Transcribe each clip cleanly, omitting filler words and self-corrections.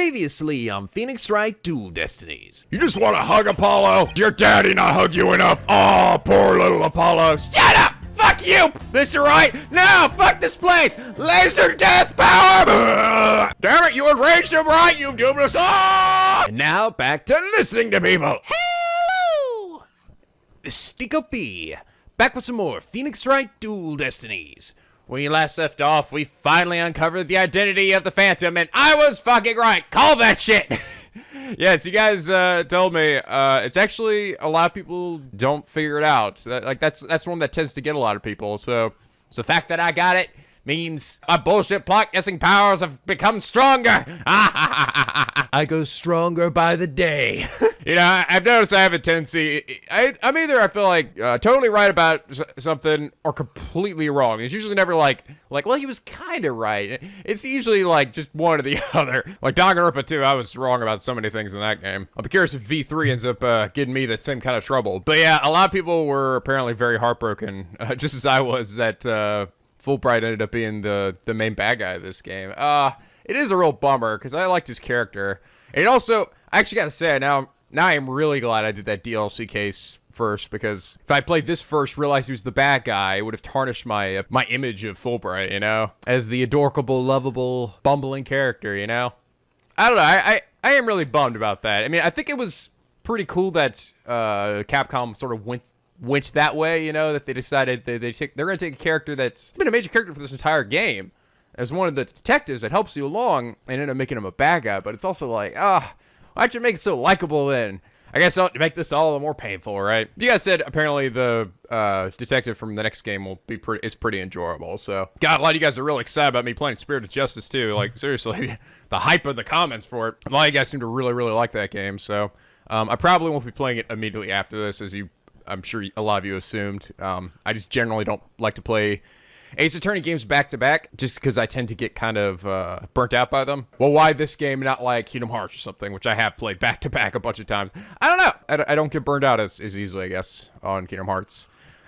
Previously on Phoenix Wright Dual Destinies. You just want to hug Apollo? Did your daddy not hug you enough? Oh, poor little Apollo. Shut up! Fuck you, Mr. Wright! No, fuck this place! Laser death power! Damn it, you enraged him, right? You dubious. Oh! And now back to Listening to people. Hello! This is NicoB, back with some more Phoenix Wright Dual Destinies. When you last left off, we finally uncovered the identity of the Phantom, and I was fucking right. Call that shit! Yes, you guys told me it's actually a lot of people don't figure it out. That's one that tends to get a lot of people. So the fact that I got it means my bullshit plot guessing powers have become stronger. I go stronger by the day. You know, I've noticed I have a tendency. I'm either I feel like totally right about something or completely wrong. It's usually never like well, he was kind of right. It's usually like just one or the other. Like Danganronpa 2, I was wrong about so many things in that game. I'll be curious if V3 ends up getting me the same kind of trouble. But yeah, a lot of people were apparently very heartbroken, just as I was, that Fulbright ended up being the main bad guy of this game. It is a real bummer because I liked his character. And also, I actually got to say, now I am really glad I did that DLC case first, because if I played this first, realized he was the bad guy, it would have tarnished my image of Fulbright, you know, as the adorable, lovable, bumbling character, you know. I don't know. I am really bummed about that. I mean, I think it was pretty cool that Capcom sort of went that way, you know, that they decided they're going to take a character that's been a major character for this entire game as one of the detectives that helps you along and end up making him a bad guy. But it's also like, why'd you make it so likable then? I guess I'll make this all the more painful, right? You guys said apparently the detective from the next game is pretty enjoyable. So, God, a lot of you guys are really excited about me playing Spirit of Justice too. Like, seriously, the hype of the comments for it. A lot of you guys seem to really, really like that game. So, I probably won't be playing it immediately after this, as I'm sure a lot of you assumed. I just generally don't like to play Ace Attorney games back-to-back, just because I tend to get kind of burnt out by them. Well, why this game, not like Kingdom Hearts or something, which I have played back-to-back a bunch of times? I don't know. I don't get burned out as easily, I guess, on Kingdom Hearts.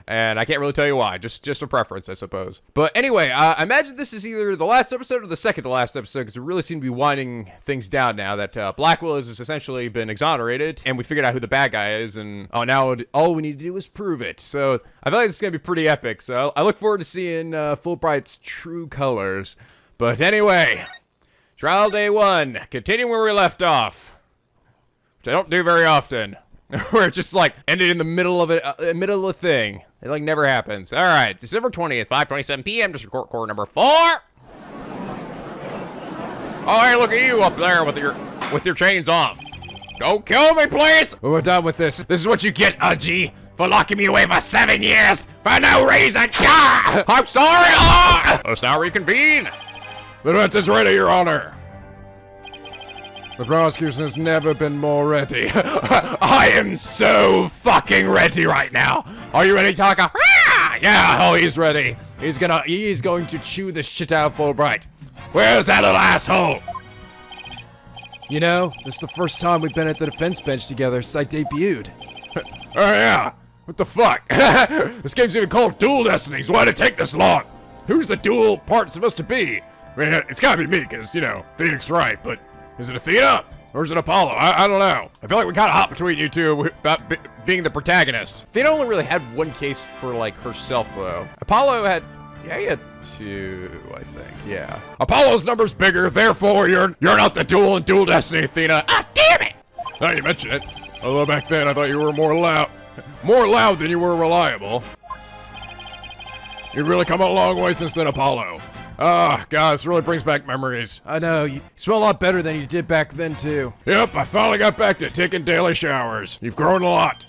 And I can't really tell you why. Just a preference, I suppose. But anyway, I imagine this is either the last episode or the second to last episode, because we really seem to be winding things down now that Blackwell has essentially been exonerated, and we figured out who the bad guy is, and now all we need to do is prove it. So I feel like this is going to be pretty epic, so I look forward to seeing Fulbright's true colors. But anyway, trial day 1, continuing where we left off, which I don't do very often. Where it just like ended in the middle of a thing. It like never happens. All right, December 20th, 5:27 p.m. Just record core number 4. Oh, hey, look at you up there with your chains off. Don't kill me, please. We're done with this. This is what you get, G, for locking me away for 7 years for no reason. Ah! I'm sorry. Ah! Let's now reconvene. The defense is ready, Your Honor. The prosecution has never been more ready. I am so fucking ready right now. Are you ready, Taka? Ah! Yeah, oh, he's ready. He's going to chew the shit out of Fulbright. Where's that little asshole? You know, this is the first time we've been at the defense bench together since I debuted. Oh, yeah. What the fuck? This game's even called Dual Destinies. Why'd it take this long? Who's the dual part supposed to be? I mean, it's gotta be me, because, you know, Phoenix Wright, but is it Athena? Or is it Apollo? I don't know. I feel like we kind of hop between you two about being the protagonists. Athena only really had one case for, like, herself, though. Apollo had, he had 2, I think, yeah. Apollo's number's bigger, therefore you're not the dual in Dual Destiny, Athena. Ah, damn it! Now you mention it. Although back then I thought you were more loud than you were reliable. You've really come a long way since then, Apollo. Ah, God, this really brings back memories. I know, you smell a lot better than you did back then, too. Yep, I finally got back to taking daily showers. You've grown a lot.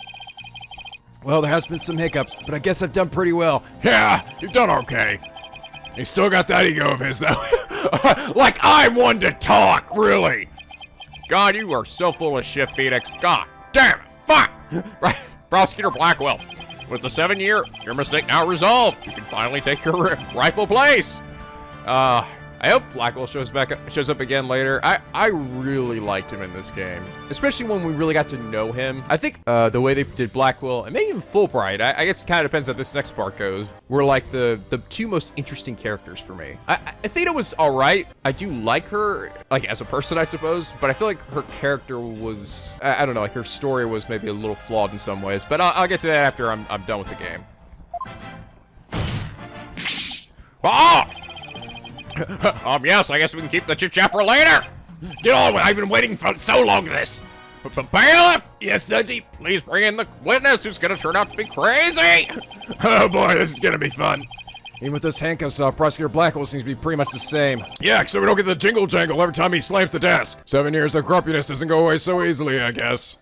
Well, there has been some hiccups, but I guess I've done pretty well. Yeah, you've done okay. He's still got that ego of his, though. Like I'm one to talk, really. God, you are so full of shit, Phoenix. God damn it. Fuck. Right, Prosecutor Blackwell. With the 7-year, your mistake now resolved. You can finally take your rightful place. I hope Blackwell shows up again later. I really liked him in this game, especially when we really got to know him. I think the way they did Blackwell and maybe even Fulbright, I guess it kind of depends how this next part goes, were like the two most interesting characters for me. Athena was all right. I do like her, like as a person, I suppose, but I feel like her character was, I don't know, like her story was maybe a little flawed in some ways. But I'll get to that after I'm done with the game. Oh! Yes, I guess we can keep the chit-chat for later. Get on with it. I've been waiting for so long for this. But bailiff! Yes, Judgy? Please bring in the witness who's gonna turn out to be crazy! Oh boy, this is gonna be fun. Even with those handcuffs off, Prosecutor Blackwell seems to be pretty much the same. Yeah, so we don't get the jingle jangle every time he slams the desk. 7 years of grumpiness doesn't go away so easily, I guess.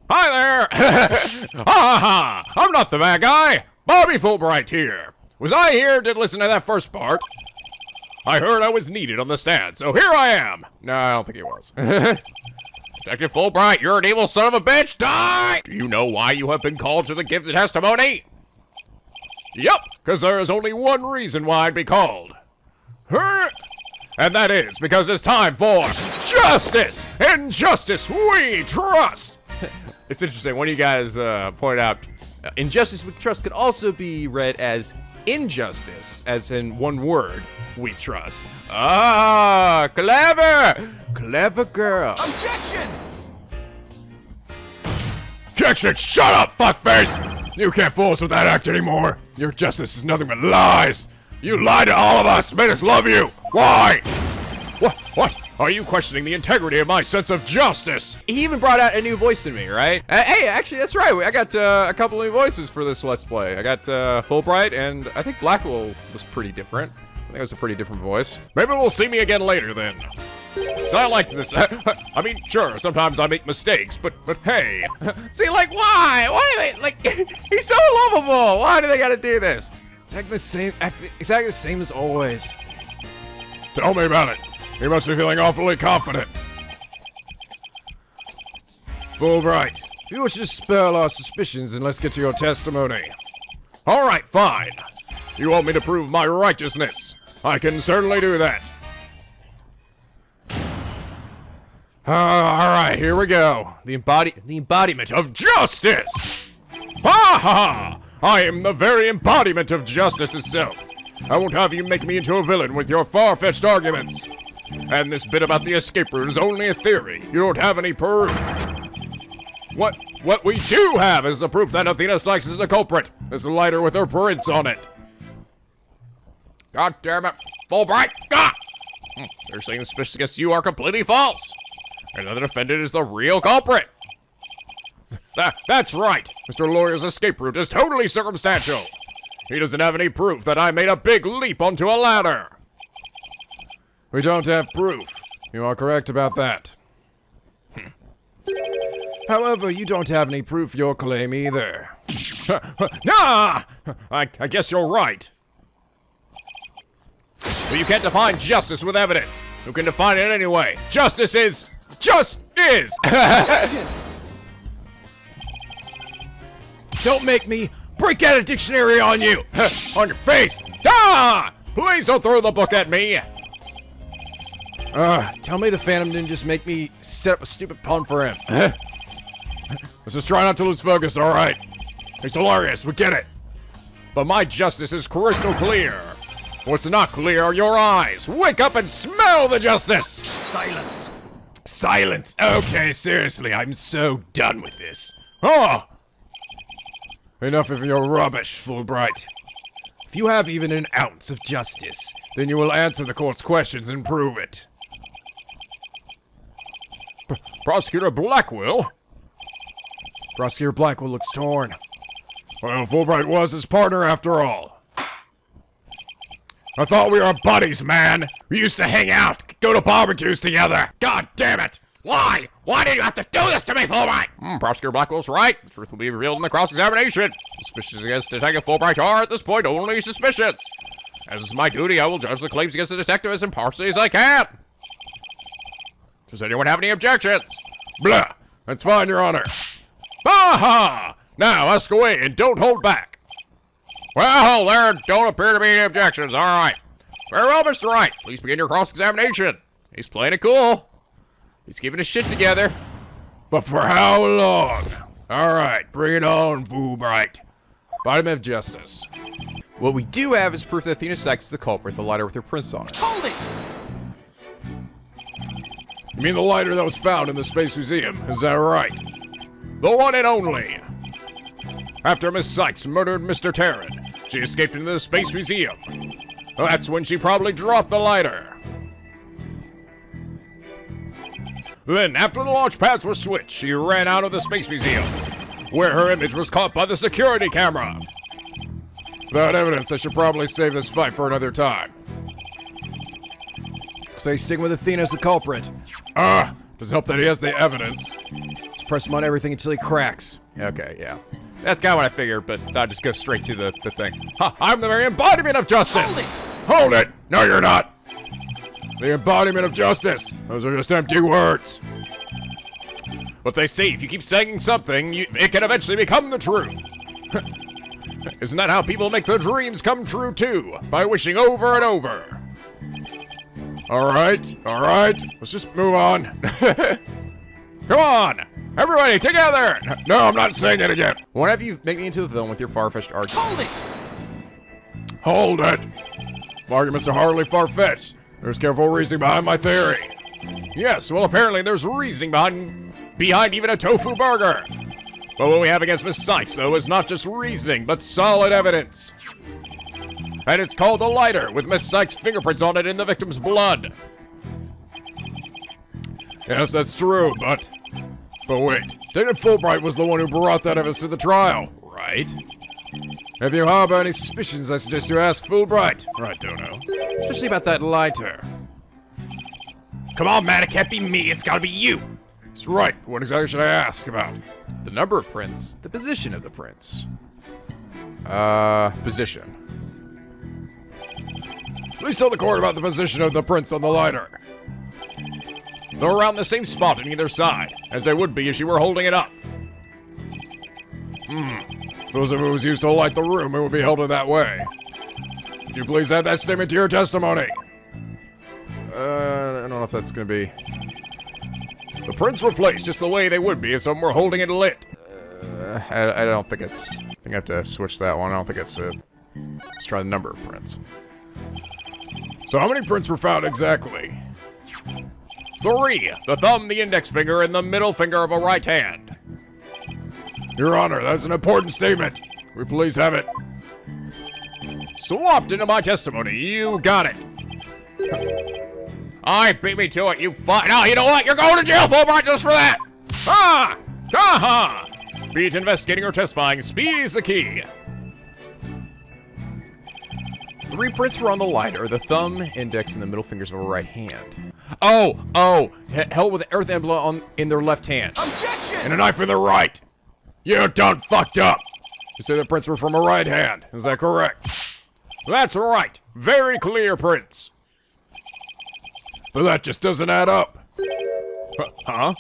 Hi there! Ha ha ha! I'm not the bad guy! Bobby Fulbright here. Was I here to listen to that first part? I heard I was needed on the stand, so here I am. No, I don't think he was. Detective Fulbright, you're an evil son of a bitch. Die! Do you know why you have been called to give the testimony? Yep, because there is only one reason why I'd be called. And that is because it's time for justice! In justice we trust! It's interesting, one of you guys pointed out, injustice we trust could also be read as injustice, as in one word, we trust. Ah, clever! Clever girl. Objection! Objection! Shut up, fuckface! You can't fool us with that act anymore. Your justice is nothing but lies. You lied to all of us, made us love you. Why? What? Are you questioning the integrity of my sense of justice? He even brought out a new voice in me, right? Hey, actually, that's right. I got a couple new voices for this Let's Play. I got Fulbright, and I think Blackwell was pretty different. I think it was a pretty different voice. Maybe we'll see me again later, then. So I liked this. I mean, sure, sometimes I make mistakes, but hey. See, like, why? Why do they, like, he's so lovable. Why do they gotta do this? Exactly the same as always. Tell me about it. You must be feeling awfully confident. Fulbright, If you wish to dispel our suspicions, then let's get to your testimony. all right, fine. You want me to prove my righteousness? I can certainly do that. All right, here we go. The embodiment of Justice! Ha ha! I am the very embodiment of justice itself. I won't have you make me into a villain with your far-fetched arguments. And this bit about the escape route is only a theory. You don't have any proof. What we do have is the proof that Athena Sykes is the culprit. This lighter with her prints on it. God damn it, Fulbright! God! They're saying the suspicions against you are completely false. And the defendant is the real culprit. That's right. Mr. Lawyer's escape route is totally circumstantial. He doesn't have any proof that I made a big leap onto a ladder. We don't have proof. You are correct about that. However, you don't have any proof for your claim either. Nah! I guess you're right. But you can't define justice with evidence. You can define it anyway. Justice is... just is! Don't make me break out a dictionary on you! On your face! Ah! Please don't throw the book at me! Tell me the Phantom didn't just make me set up a stupid pun for him. Let's just try not to lose focus, alright? It's hilarious, we get it. But my justice is crystal clear. What's not clear are your eyes. Wake up and smell the justice! Silence. Silence. Okay, seriously, I'm so done with this. Oh! Enough of your rubbish, Fulbright. If you have even an ounce of justice, then you will answer the court's questions and prove it. Prosecutor Blackwell? Prosecutor Blackwell looks torn. Well, Fulbright was his partner after all. I thought we were buddies, man. We used to hang out, go to barbecues together. God damn it! Why? Why do you have to do this to me, Fulbright? Prosecutor Blackwell's right. The truth will be revealed in the cross-examination. Suspicions against Detective Fulbright are, at this point, only suspicions. As is my duty, I will judge the claims against the detective as impartially as I can. Does anyone have any objections? Blah. That's fine, Your Honor. Aha! Now, ask away and don't hold back. Well, there don't appear to be any objections. All right. Very well, Mr. Wright. Please begin your cross-examination. He's playing it cool. He's keeping his shit together. But for how long? All right, bring it on, Fulbright. Embodiment of justice. What we do have is proof that Athena Sykes is the culprit, the lighter with her prints on it. Hold it! You mean the lighter that was found in the Space Museum? Is that right? The one and only. After Miss Sykes murdered Mr. Terran, she escaped into the Space Museum. That's when she probably dropped the lighter. Then, after the launch pads were switched, she ran out of the Space Museum, where her image was caught by the security camera. Without evidence, I should probably save this fight for another time. So he's sticking with Athena as the culprit. Doesn't help that he has the evidence. Just press him on everything until he cracks. Okay, yeah. That's kind of what I figured, but I'll just go straight to the thing. Ha, I'm the very embodiment of justice! Hold it! Hold it! No, you're not! The embodiment of justice! Those are just empty words. But they say if you keep saying something, it can eventually become the truth. Isn't that how people make their dreams come true too? By wishing over and over. Alright, let's just move on. Come on! Everybody, together! No, I'm not saying it again. Why have you make me into a villain with your far-fetched arguments? Hold it! Hold it! My arguments are hardly far-fetched. There's careful reasoning behind my theory. Yes, well, apparently there's reasoning behind even a tofu burger. But what we have against Miss Sykes, though, is not just reasoning, but solid evidence. And it's called the lighter, with Miss Sykes' fingerprints on it in the victim's blood. Yes, that's true, but wait. David Fulbright was the one who brought that evidence to the trial, right? If you harbor any suspicions, I suggest you ask Fulbright. Right, Dono. Especially about that lighter. Come on, man, it can't be me, it's gotta be you. That's right, what exactly should I ask about? The number of prints, the position of the prints. Position. Please tell the court about the position of the prints on the lighter. They're around the same spot on either side, as they would be if she were holding it up. Suppose if it was used to light the room, it would be held in that way. Would you please add that statement to your testimony? I don't know if that's gonna be... The prints were placed just the way they would be if someone were holding it lit. I don't think it's... I think I have to switch that one. I don't think it's... let's try the number of prints. So how many prints were found exactly? 3. The thumb, the index finger, and the middle finger of a right hand. Your Honor, that's an important statement. We please have it swapped into my testimony. You got it. I beat me to it, you No, you know what? You're going to jail, Fulbright, just for that! Be it investigating or testifying, speed is the key. 3 prints were on the lighter, the thumb, index, and the middle fingers of her right hand. Held with the earth emblem in their left hand. Objection! And a knife in the right. You done fucked up. You say the prints were from a right hand. Is that correct? That's right. Very clear prints. But that just doesn't add up. Huh?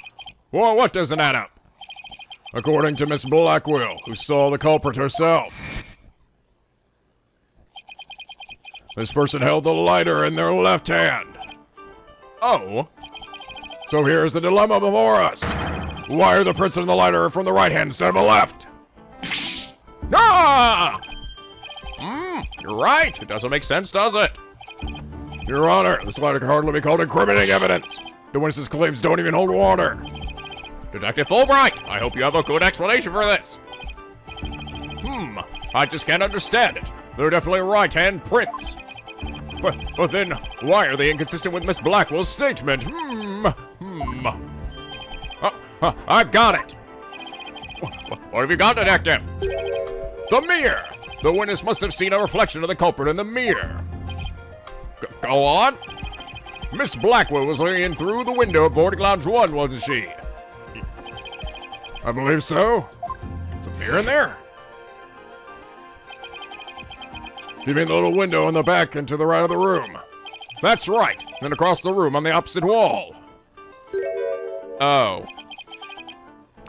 Well, what doesn't add up? According to Miss Blackwell, who saw the culprit herself, this person held the lighter in their left hand. Oh. So here's the dilemma before us. Why are the prints on the lighter from the right hand instead of the left? You're right. It doesn't make sense, does it? Your Honor, this lighter can hardly be called incriminating evidence. The witness's claims don't even hold water. Detective Fulbright, I hope you have a good explanation for this. I just can't understand it. They're definitely right-hand prints. But then, why are they inconsistent with Miss Blackwell's statement? I've got it. What have you got, Detective? The mirror. The witness must have seen a reflection of the culprit in the mirror. Go on. Miss Blackwell was leaning through the window of boarding lounge 1, wasn't she? I believe so. There's a mirror in there. You mean the little window in the back and to the right of the room? That's right. Then across the room on the opposite wall. Oh.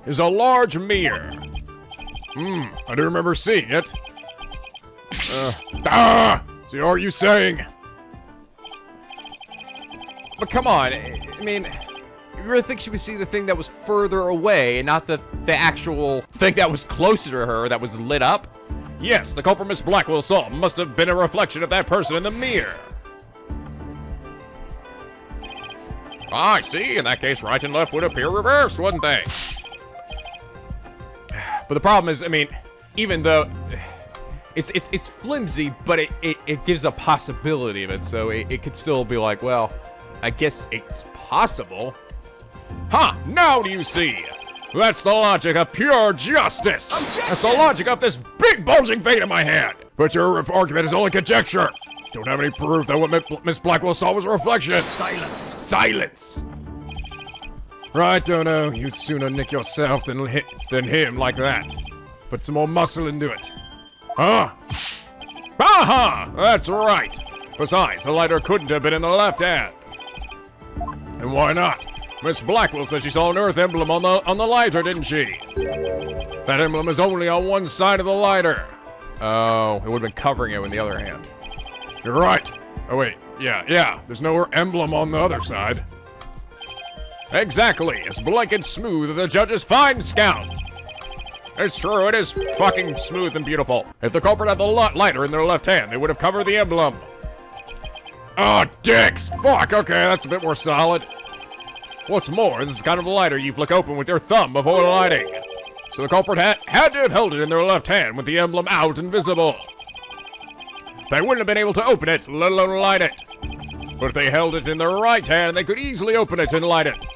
Is a large mirror. I do remember seeing it. So are you saying? But come on, I mean, you really think she would see the thing that was further away and not the actual thing that was closer to her that was lit up? Yes, the culprit Miss Blackwell saw must have been a reflection of that person in the mirror. I see. In that case, right and left would appear reversed, wouldn't they? But the problem is, I mean, even though it's flimsy, but it gives a possibility of it, so it could still be like, well, I guess it's possible. Huh, now do you see? That's the logic of pure justice. That's the logic of this big bulging vein in my hand. But your argument is only conjecture. Don't have any proof that what Miss Blackwell saw was a reflection. Silence. Silence. Right, Dono, you'd sooner nick yourself than him like that. Put some more muscle into it. Huh? Aha! That's right. Besides, the lighter couldn't have been in the left hand. And why not? Miss Blackwell said she saw an Earth emblem on the lighter, didn't she? That emblem is only on one side of the lighter. Oh, it would have been covering it with the other hand. You're right. Oh wait, yeah. There's no emblem on the other side. Exactly, as blank and smooth as the judge's fine scout. It's true, it is fucking smooth and beautiful. If the culprit had the lighter in their left hand, they would have covered the emblem. Oh, dicks! Fuck, okay, that's a bit more solid. What's more, this is kind of a lighter you flick open with your thumb before lighting. So the culprit had to have held it in their left hand with the emblem out and visible. They wouldn't have been able to open it, let alone light it. But if they held it in their right hand, they could easily open it and light it.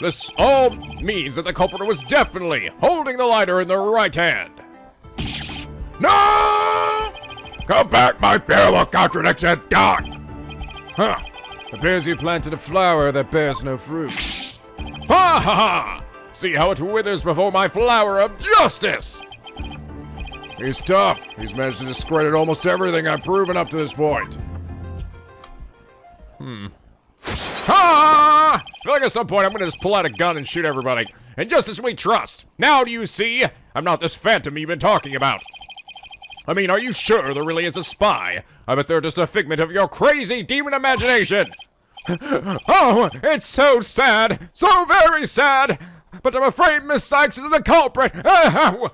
This all means that the culprit was definitely holding the lighter in their right hand. No! Come back, my bearable contradiction, dog! Huh. Appears you planted a flower that bears no fruit. Ha ha ha! See how it withers before my flower of justice! He's tough. He's managed to discredit almost everything I've proven up to this point. Ha! I feel like at some point I'm gonna just pull out a gun and shoot everybody. And just as we trust. Now do you see? I'm not this phantom you've been talking about. I mean, are you sure there really is a spy? I bet they're just a figment of your crazy demon imagination. Oh, it's so sad. So very sad. But I'm afraid Miss Sykes is the culprit. Hold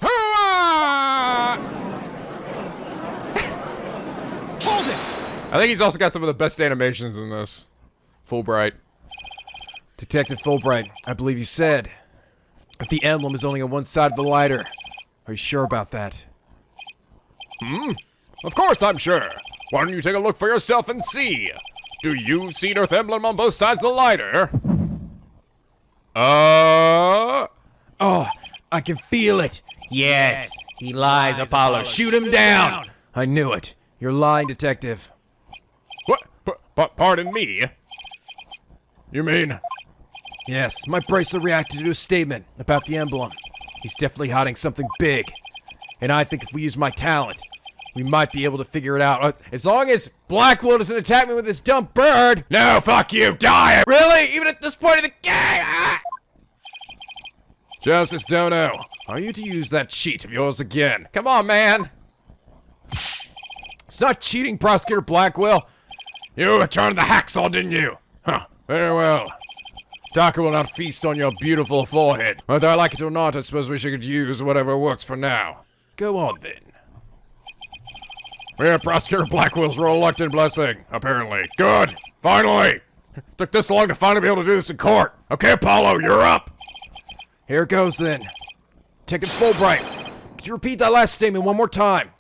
it! I think he's also got some of the best animations in this. Fulbright. Detective Fulbright, I believe you said if the emblem is only on one side of the lighter. Are you sure about that? Of course I'm sure. Why don't you take a look for yourself and see? Do you see an Earth emblem on both sides of the lighter? Oh, I can feel it. Yes, he lies, Apollo. Shoot him down! I knew it. You're lying, Detective. What? Pardon me? You mean? Yes, my bracelet reacted to a statement about the emblem. He's definitely hiding something big. And I think if we use my talent, we might be able to figure it out. As long as Blackwell doesn't attack me with his dumb bird. No, fuck you, die! Really? Even at this point of the game? Ah! Justice Dono, are you to use that cheat of yours again? Come on, man. It's not cheating, Prosecutor Blackwell. You returned the hacksaw, didn't you? Huh, very well. Taka will not feast on your beautiful forehead. Whether I like it or not, I suppose we should use whatever works for now. Go on, then. We have Prosecutor Blackwell's reluctant blessing, apparently. Good! Finally! Took this long to finally be able to do this in court. Okay, Apollo, you're up! Here it goes, then. Detective Fulbright, could you repeat that last statement one more time?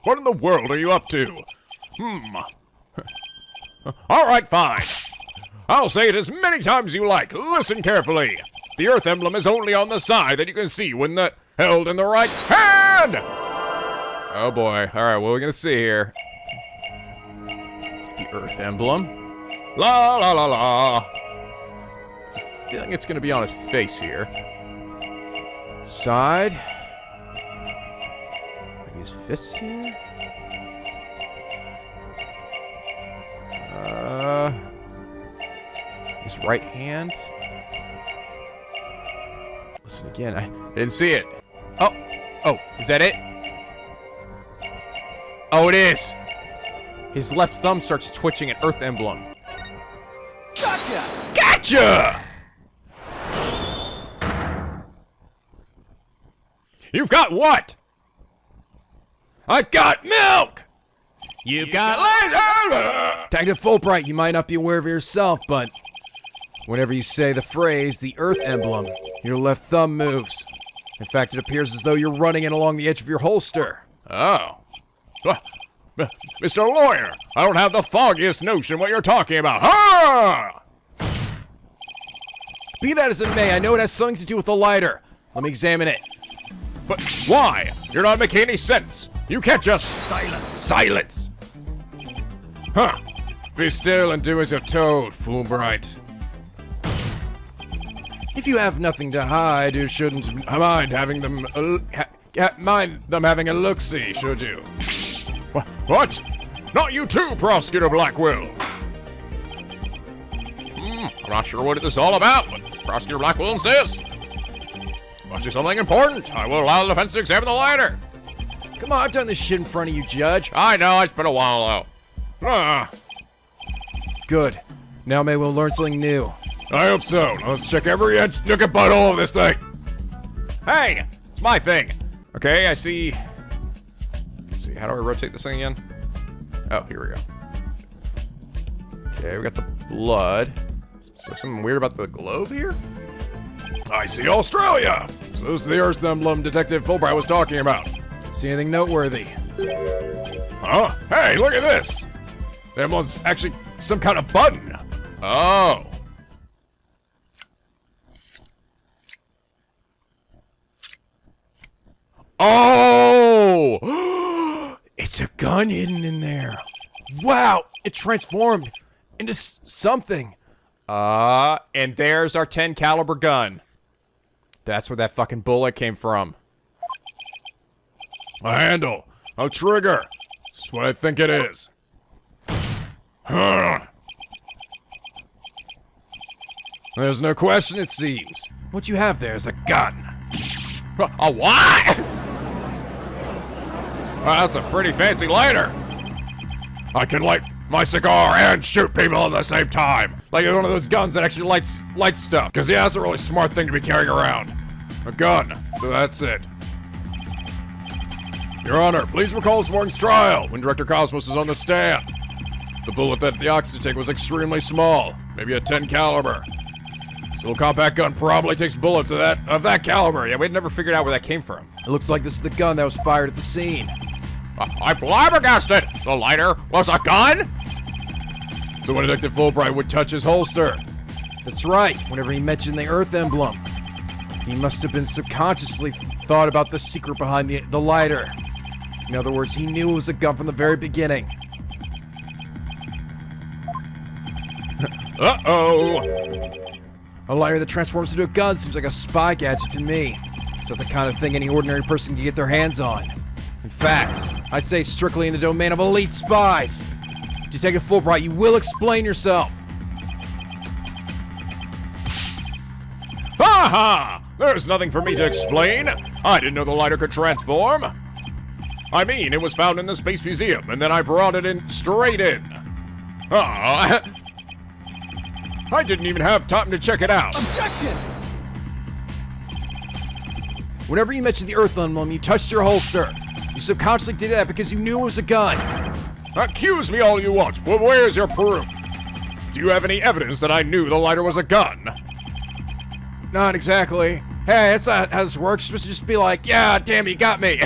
What in the world are you up to? Alright, fine. I'll say it as many times as you like. Listen carefully. The Earth emblem is only on the side that you can see when held in the right hand! Oh boy. Alright, what are we gonna see here? The Earth emblem. La la la la. Feeling it's gonna be on his face here. Side. Maybe his fists here? His right hand. Listen again. I didn't see it. Oh, is that it? Oh, it is. His left thumb starts twitching an Earth emblem. Gotcha! You've got what? I've got milk! You've got laser! Detective Fulbright, you might not be aware of it yourself, but whenever you say the phrase, the Earth emblem, your left thumb moves. In fact, it appears as though you're running it along the edge of your holster. Oh. Mr. Lawyer, I don't have the foggiest notion what you're talking about. Ah! Be that as it may, I know it has something to do with the lighter. Let me examine it. But why? You're not making any sense. You can't just... Silence! Huh. Be still and do as you're told, Fulbright. If you have nothing to hide, you shouldn't Mind having them... mind them having a look-see, should you? What? Not you too, Prosecutor Blackwell! I'm not sure what this is all about, but Prosecutor Blackwell insists. Must be something important. I will allow the defense to examine the lighter. Come on, I've done this shit in front of you, Judge. I know, it's been a while though. Ah, Good. Now maybe we'll learn something new. I hope so. Now let's check every inch, nook and butthole of this thing. Hey, it's my thing. Okay, I see. Let's see, how do I rotate this thing again? Oh, here we go. Okay, we got the blood. So something weird about the globe here? I see Australia. So this is the Earth emblem Detective Fulbright was talking about. See anything noteworthy? Huh? Hey, look at this. There was actually some kind of button. Oh. Oh! It's a gun hidden in there. Wow, it transformed into something. And there's our 10 caliber gun. That's where that fucking bullet came from. A handle. A trigger. That's what I think it is. Huh. There's no question, it seems. What you have there is a gun. A what? Well, that's a pretty fancy lighter. I can light my cigar and shoot people at the same time. Like one of those guns that actually lights stuff. Because yeah, that's a really smart thing to be carrying around. A gun. So that's it. Your Honor, please recall this morning's trial when Director Cosmos was on the stand. The bullet that the oxygen tank was extremely small, maybe a 10 caliber. This little compact gun probably takes bullets of that caliber. Yeah, we'd never figured out where that came from. It looks like this is the gun that was fired at the scene. I'm flabbergasted! The lighter was a gun? So when Detective Fulbright would touch his holster, That's right, whenever he mentioned the Earth emblem. He must have been subconsciously thought about the secret behind the lighter. In other words, he knew it was a gun from the very beginning. uh-oh. A lighter that transforms into a gun seems like a spy gadget to me. It's not the kind of thing any ordinary person can get their hands on. In fact, I'd say strictly in the domain of elite spies. Detective Fulbright, you will explain yourself. Ha! There's nothing for me to explain. I didn't know the lighter could transform. I mean, it was found in the Space Museum, and then I brought it in straight in. I didn't even have time to check it out. Objection! Whenever you mentioned the Earth emblem, you touched your holster. You subconsciously did that because you knew it was a gun. Accuse me all you want, but where's your proof? Do you have any evidence that I knew the lighter was a gun? Not exactly. Hey, that's not how this works. You're supposed to just be like, yeah, damn, you got me.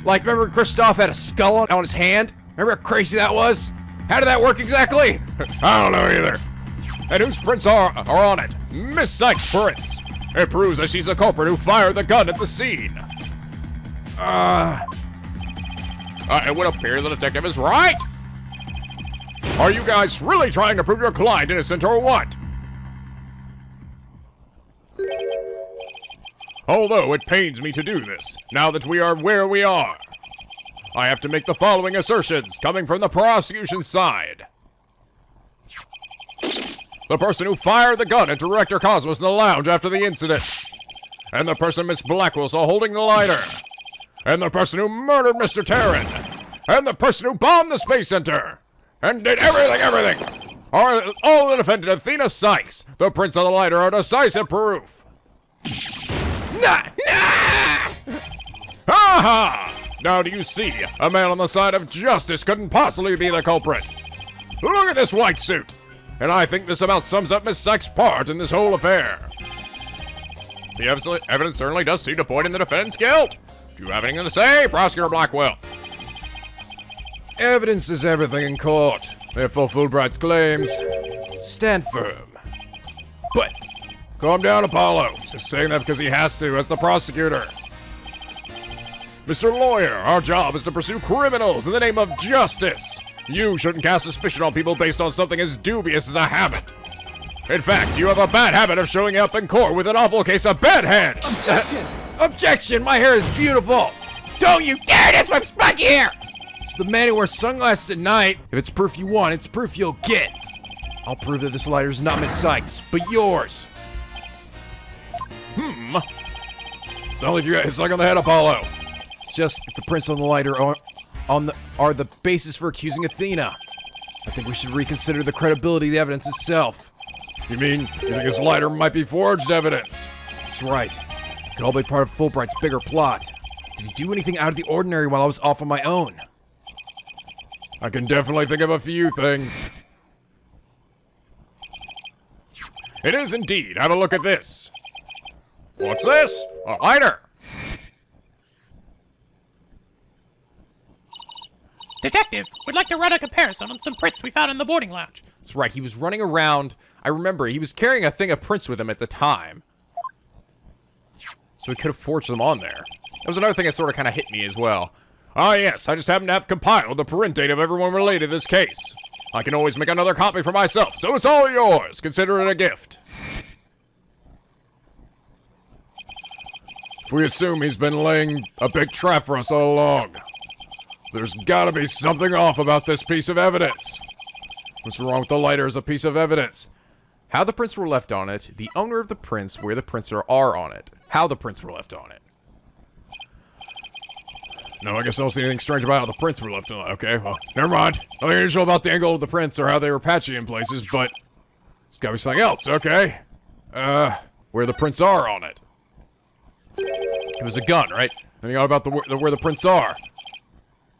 Like, remember Christoph had a skull on his hand? Remember how crazy that was? How did that work exactly? I don't know either. And whose prints are on it? Miss Sykes' prints. It proves that she's the culprit who fired the gun at the scene. It would appear the detective is right. Are you guys really trying to prove your client innocent or what? Although it pains me to do this, now that we are where we are, I have to make the following assertions coming from the prosecution side. The person who fired the gun at Director Cosmos in the lounge after the incident, and the person Miss Blackwell saw holding the lighter, and the person who murdered Mr. Tarrant, and the person who bombed the Space Center, and did everything, all the defendant Athena Sykes, the prints on the lighter are decisive proof. Nah! Ha! Now do you see? A man on the side of justice couldn't possibly be the culprit. Look at this white suit. And I think this about sums up Miss Sykes' part in this whole affair. The evidence certainly does seem to point in the defendant's guilt. Do you have anything to say, Prosecutor Blackwell? Evidence is everything in court. Therefore, Fulbright's claims stand firm. But calm down, Apollo. Just saying that because he has to as the prosecutor. Mr. Lawyer, our job is to pursue criminals in the name of justice. You shouldn't cast suspicion on people based on something as dubious as a habit. In fact, you have a bad habit of showing up in court with an awful case of bedhead. Objection! Objection! My hair is beautiful! Don't you dare disrupt Spunky here! It's the man who wears sunglasses at night. If it's proof you want, it's proof you'll get. I'll prove that this lighter is not Miss Sykes, but yours. Sounds like you got hit on the head, Apollo. It's just if the prints on the lighter are the basis for accusing Athena. I think we should reconsider the credibility of the evidence itself. You mean you think his lighter might be forged evidence? That's right. It could all be part of Fulbright's bigger plot. Did he do anything out of the ordinary while I was off on my own? I can definitely think of a few things. It is indeed. Have a look at this. What's this? A lighter. Detective, we'd like to run a comparison on some prints we found in the boarding lounge. That's right, he was running around. I remember, he was carrying a thing of prints with him at the time. So he could have forged them on there. That was another thing that sort of kind of hit me as well. Ah, yes, I just happen to have compiled the print data of everyone related to this case. I can always make another copy for myself, so it's all yours. Consider it a gift. If we assume he's been laying a big trap for us all along, there's gotta be something off about this piece of evidence. What's wrong with the lighter as a piece of evidence? How the prints were left on it, the owner of the prints, where the prints are on it, how the prints were left on it. No, I guess I don't see anything strange about how the prints were left on it. Okay, well, never mind. Nothing unusual about the angle of the prints or how they were patchy in places, but there's gotta be something else, okay? Where the prints are on it. It was a gun, right? Anything out about where the prints are?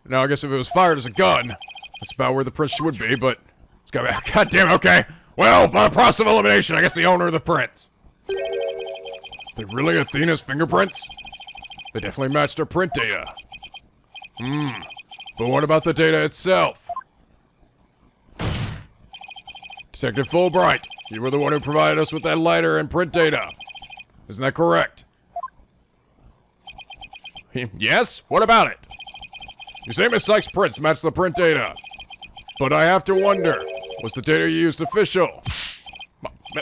Now, I guess if it was fired as a gun, that's about where the prints would be, but it's gotta be, god damn, okay. Well, by the process of elimination, I guess the owner of the prints. They really Athena's fingerprints? They definitely matched her print data. But what about the data itself? Detective Fulbright, you were the one who provided us with that lighter and print data. Isn't that correct? Yes? What about it? You say Miss Sykes' prints match the print data. But I have to wonder, was the data you used official?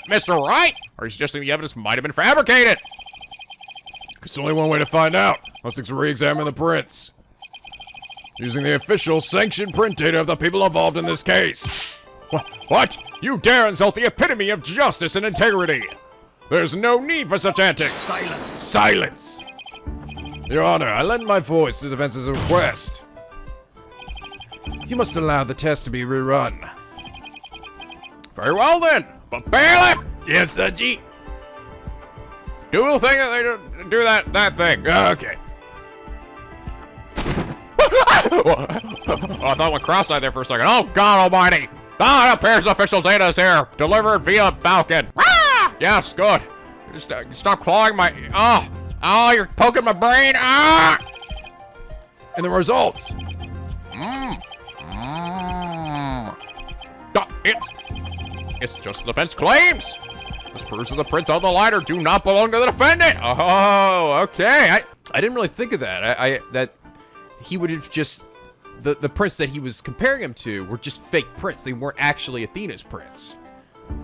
Mr. Wright? Are you suggesting the evidence might have been fabricated? There's only one way to find out. Let's re-examine the prints. Using the official sanctioned print data of the people involved in this case. What? You dare insult the epitome of justice and integrity! There's no need for such antics! Silence! Silence! Your Honor, I lend my voice to the defense's request. You must allow the test to be rerun. Very well then, but bailiff! Yes, G. Do the thing that they do that thing. Okay. Oh, I thought I went cross-eyed there for a second. Oh, God almighty! Ah, it appears official data is here. Delivered via Falcon. Ah! Yes, good. Just stop clawing my... Oh, you're poking my brain. Ah! And the results. It's just the defense claims. This proves that the prints on the lighter do not belong to the defendant. Oh, okay. I didn't really think of that. That he would have just... The prints that he was comparing him to were just fake prints. They weren't actually Athena's prints.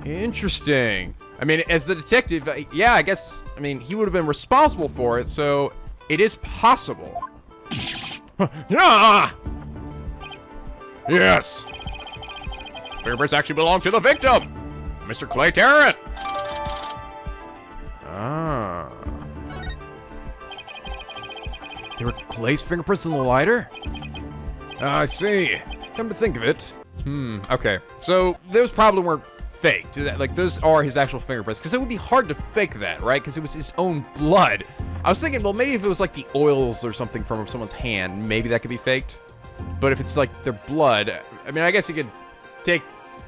Interesting. I mean, as the detective, yeah, I guess, I mean, he would have been responsible for it, so it is possible. Yeah! Yes. Fingerprints actually belong to the victim, Mr. Clay Tarrant. Ah. There were Clay's fingerprints on the lighter? I see. Come to think of it. Okay. So those probably weren't faked. Like, those are his actual fingerprints. Because it would be hard to fake that, right? Because it was his own blood. I was thinking, well, maybe if it was like the oils or something from someone's hand, maybe that could be faked. But if it's like their blood, I mean, I guess you could take,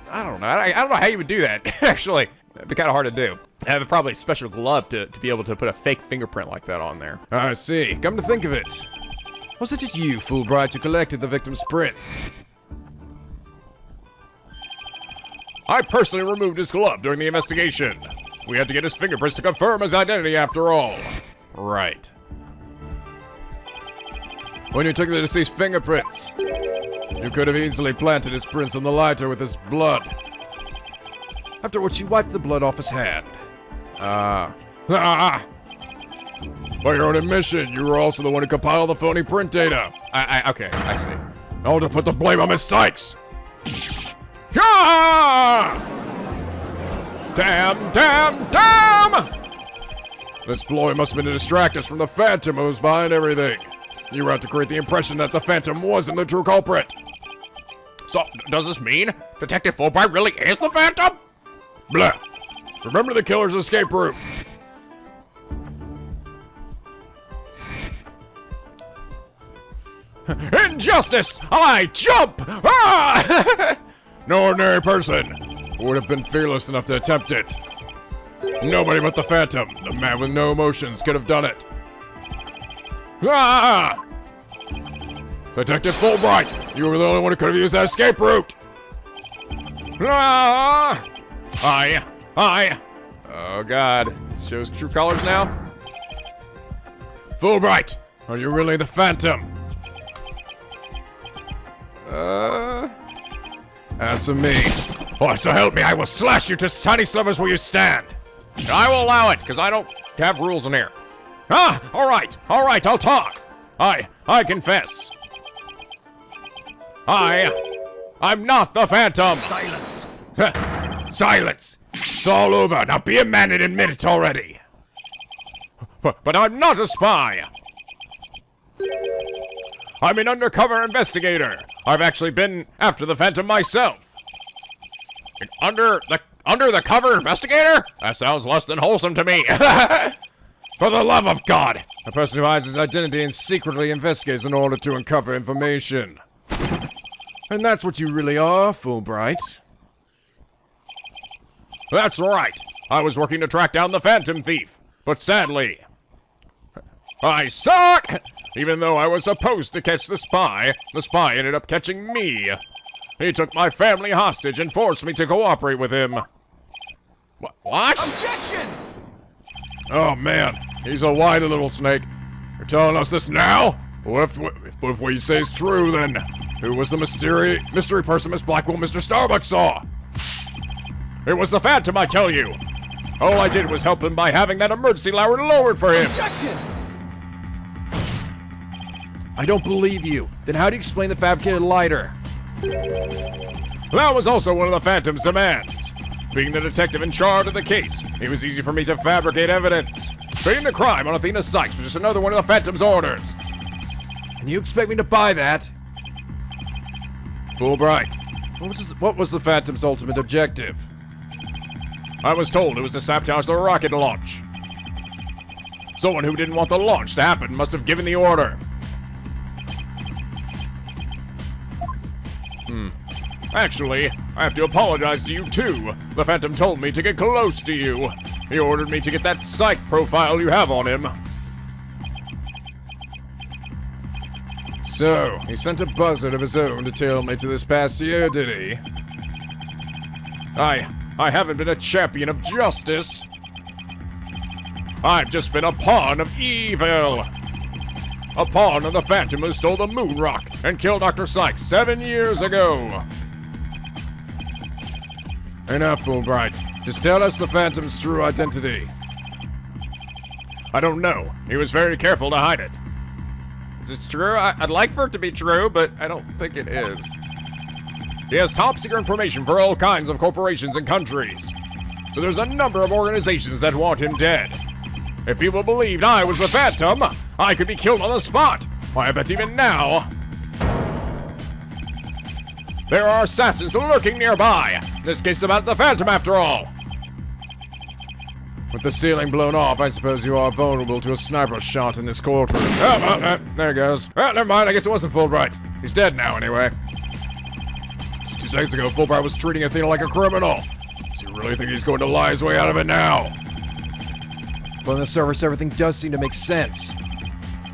I don't know. I don't know how you would do that, actually. It'd be kind of hard to do. Have probably a special glove to be able to put a fake fingerprint like that on there. I see. Come to think of it. Wasn't it you, Fulbright, who collected the victim's prints? I personally removed his glove during the investigation. We had to get his fingerprints to confirm his identity after all. Right. When you took the deceased's fingerprints, you could have easily planted his prints on the lighter with his blood. After which you wiped the blood off his hand. By your own admission, you were also the one who compiled the phony print data. Okay, I see. Oh, to put the blame on Miss Sykes. Ah! Damn! This ploy must have been to distract us from the Phantom who was behind everything. You were out to create the impression that the Phantom wasn't the true culprit. So, does this mean Detective Fulbright really is the Phantom? Blah. Remember the killer's escape route. Injustice! I jump! Ah! No ordinary person would have been fearless enough to attempt it. Nobody but the Phantom, the man with no emotions, could have done it. Ah! Detective Fulbright, you were the only one who could have used that escape route. Ah! Oh God, this shows true colors now? Fulbright, are you really the Phantom? Answer me. Or so help me, I will slash you to tiny slivers where you stand. I will allow it, because I don't have rules in here. Ah, all right, I'll talk. I confess. I'm not the Phantom. Silence! Silence. It's all over. Now be a man and admit it already. But I'm not a spy. I'm an undercover investigator. I've actually been after the Phantom myself. An under the cover investigator? That sounds less than wholesome to me. For the love of God. A person who hides his identity and secretly investigates in order to uncover information. And that's what you really are, Fulbright. That's right. I was working to track down the Phantom thief. But sadly, I suck! Even though I was supposed to catch the spy ended up catching me. He took my family hostage and forced me to cooperate with him. What? Objection! Oh man, he's a wily little snake. You're telling us this now? Well, if what you say is true, then who was the mystery person Miss Blackwell Mr. Starbuck saw? It was the Phantom, I tell you. All I did was help him by having that emergency ladder lowered for him. Objection! I don't believe you. Then how do you explain the fabricated lighter? That was also one of the Phantom's demands. Being the detective in charge of the case, it was easy for me to fabricate evidence. Bringing the crime on Athena Sykes was just another one of the Phantom's orders. And you expect me to buy that? Fulbright, What was the Phantom's ultimate objective? I was told it was to sabotage the rocket launch. Someone who didn't want the launch to happen must have given the order. Actually, I have to apologize to you too. The Phantom told me to get close to you. He ordered me to get that psych profile you have on him. So, he sent a buzzard of his own to tail me to this past year, did he? I haven't been a champion of justice. I've just been a pawn of evil. A pawn of the Phantom who stole the moon rock and killed Dr. Sykes 7 years ago. Enough, Fulbright. Just tell us the Phantom's true identity. I don't know. He was very careful to hide it. Is it true? I'd like for it to be true, but I don't think it is. He has top secret information for all kinds of corporations and countries. So there's a number of organizations that want him dead. If people believed I was the Phantom, I could be killed on the spot. Why, I bet even now... There are assassins lurking nearby. This case is about the Phantom after all. With the ceiling blown off, I suppose you are vulnerable to a sniper shot in this courtroom. There he goes. Never mind, I guess it wasn't Fulbright. He's dead now anyway. Just 2 seconds ago, Fulbright was treating Athena like a criminal. Does he really think he's going to lie his way out of it now? But on the surface, everything does seem to make sense.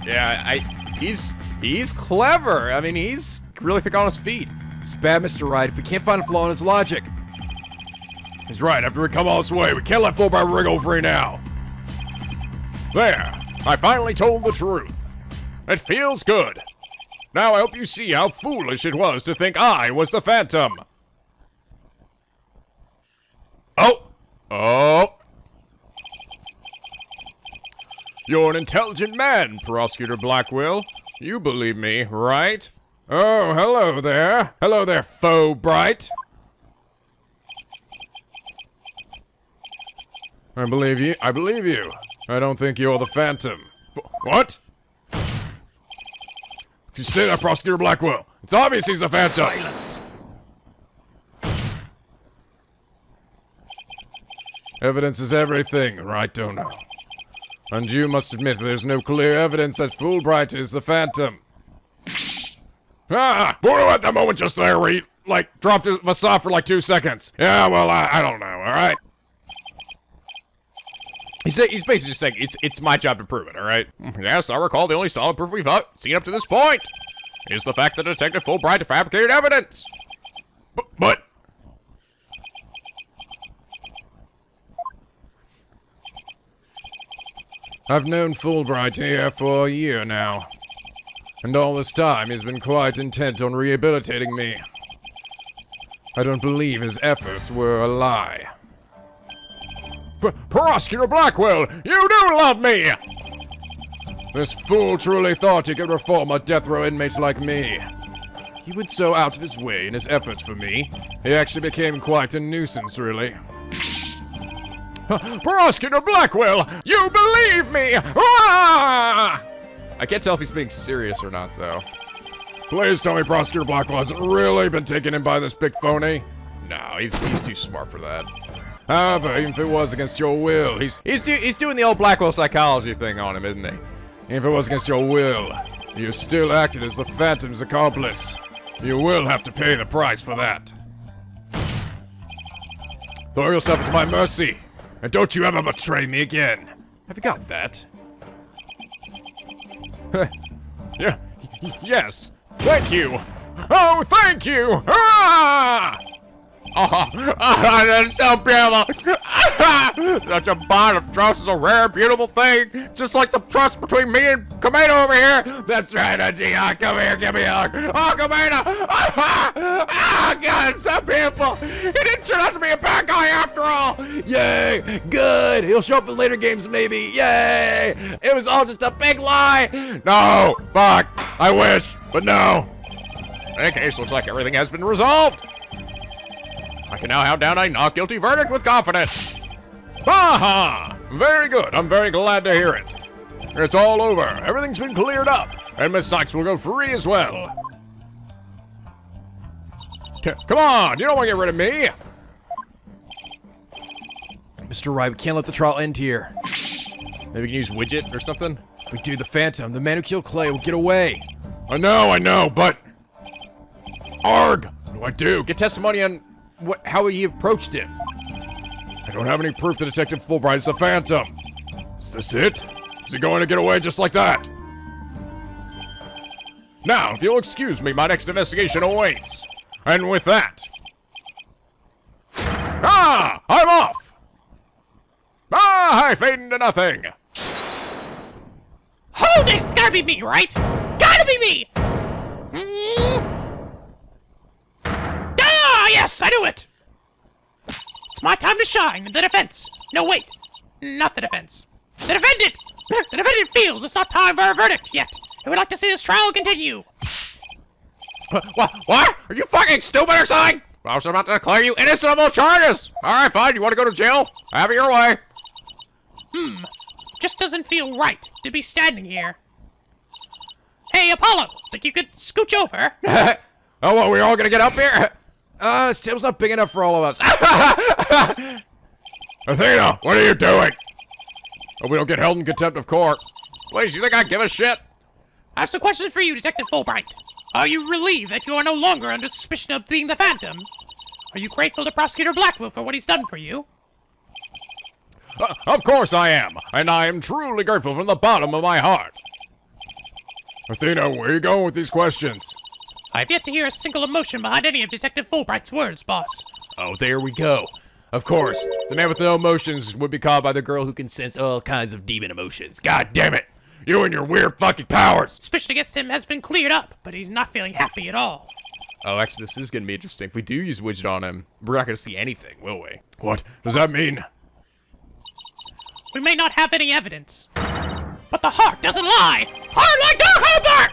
Yeah, he's clever. I mean, he's really thick on his feet. It's bad, Mr. Wright, if we can't find a flaw in his logic. He's right, after we come all this way, we can't let Fulbright wriggle free now. There, I finally told the truth. It feels good. Now I hope you see how foolish it was to think I was the Phantom. Oh. You're an intelligent man, Prosecutor Blackwell. You believe me, right? Oh, hello there. Hello there, Fulbright. I believe you. I don't think you're the Phantom. What? You say that, Prosecutor Blackwell. It's obvious he's the Phantom. Silence. Evidence is everything, right, Dono? And you must admit there's no clear evidence that Fulbright is the Phantom. Bono at that moment just there where he, dropped his facade for 2 seconds. Yeah, well, I don't know, alright? He's basically just saying, it's my job to prove it, all right? Yes, I recall the only solid proof we've seen up to this point is the fact that Detective Fulbright fabricated evidence. But... I've known Fulbright here for a year now. And all this time he's been quite intent on rehabilitating me. I don't believe his efforts were a lie. Prosecutor Blackwell, you do love me! This fool truly thought he could reform a death row inmate like me. He went so out of his way in his efforts for me, he actually became quite a nuisance, really. Prosecutor Blackwell, you believe me! Ah! I can't tell if he's being serious or not, though. Please tell me Prosecutor Blackwell hasn't really been taken in by this big phony. No, he's too smart for that. However, even if it was against your will, He's doing the old Blackwell psychology thing on him, isn't he? even if it was against your will, you still acted as the Phantom's accomplice. You will have to pay the price for that. Throw yourself into my mercy, and don't you ever betray me again. Have you got that? Yeah, yes, thank you. Oh, thank you! Ah! That's so beautiful! Such a bond of trust is a rare, beautiful thing, just like the trust between me and Kameda over here. That's right, Ajia. Come here, give me a hug. Oh, Kameda! Oh, God, it's so beautiful. He didn't turn out to be a bad guy after all. Yay! Good. He'll show up in later games, maybe. Yay! It was all just a big lie. No, fuck, I wish, but no. In any case, looks like everything has been resolved. I can now have down a not guilty verdict with confidence. Aha! Very good. I'm very glad to hear it. It's all over. Everything's been cleared up. And Miss Sykes will go free as well. Come on, you don't want to get rid of me. Mr. Wright, we can't let the trial end here. Maybe we can use Widget or something? If we do, the Phantom, the man who killed Clay, will get away. I know, but... Arg! What do I do? Get testimony on how he approached him. I don't have any proof that Detective Fulbright is a Phantom. Is this it? Is he going to get away just like that? Now, if you'll excuse me, my next investigation awaits. And with that... I'm off! I fade into nothing! Hold it! It's gotta be me, right? Gotta be me! Yes, I knew it! It's my time to shine. The defense. No, wait. Not the defense. The defendant! The defendant feels it's not time for a verdict yet. I would like to see this trial continue. What? Are you fucking stupid or something? I was about to declare you innocent of all charges. All right, fine. You want to go to jail? Have it your way. Just doesn't feel right to be standing here. Hey, Apollo, think you could scooch over? Oh, well, we all gonna get up here? This table's not big enough for all of us. Athena, what are you doing? Oh, we don't get held in contempt of court. Please, you think I give a shit? I have some questions for you, Detective Fulbright. Are you relieved that you are no longer under suspicion of being the Phantom? Are you grateful to Prosecutor Blackwell for what he's done for you? Of course I am, and I am truly grateful from the bottom of my heart. Athena, where are you going with these questions? I've yet to hear a single emotion behind any of Detective Fulbright's words, boss. Oh, there we go. Of course, the man with no emotions would be called by the girl who can sense all kinds of demon emotions. God damn it! You and your weird fucking powers! Suspicion against him has been cleared up, but he's not feeling happy at all. Oh, actually, this is going to be interesting. If we do use widget on him, we're not going to see anything, will we? What does that mean? We may not have any evidence, but the heart doesn't lie! Heart like Dark Hobart!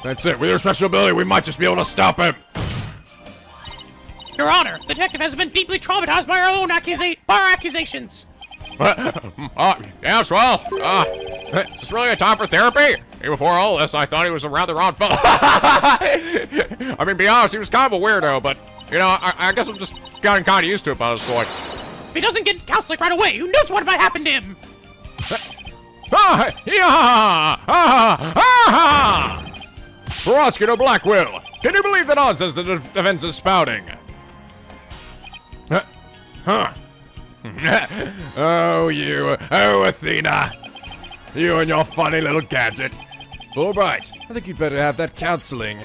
That's it. With your special ability, we might just be able to stop him. Your Honor, the detective has been deeply traumatized by our own accusations. Yes, well, is this really a time for therapy? Before all this, I thought he was a rather odd fellow. I mean, to be honest, he was kind of a weirdo, but, you know, I guess I'm just getting kind of used to it by this point. If he doesn't get counseling right away, who knows what might happen to him? Prosecutor Blackwell, can you believe the nonsense the defense is spouting? Oh, Athena. You and your funny little gadget. Fulbright, I think you'd better have that counseling.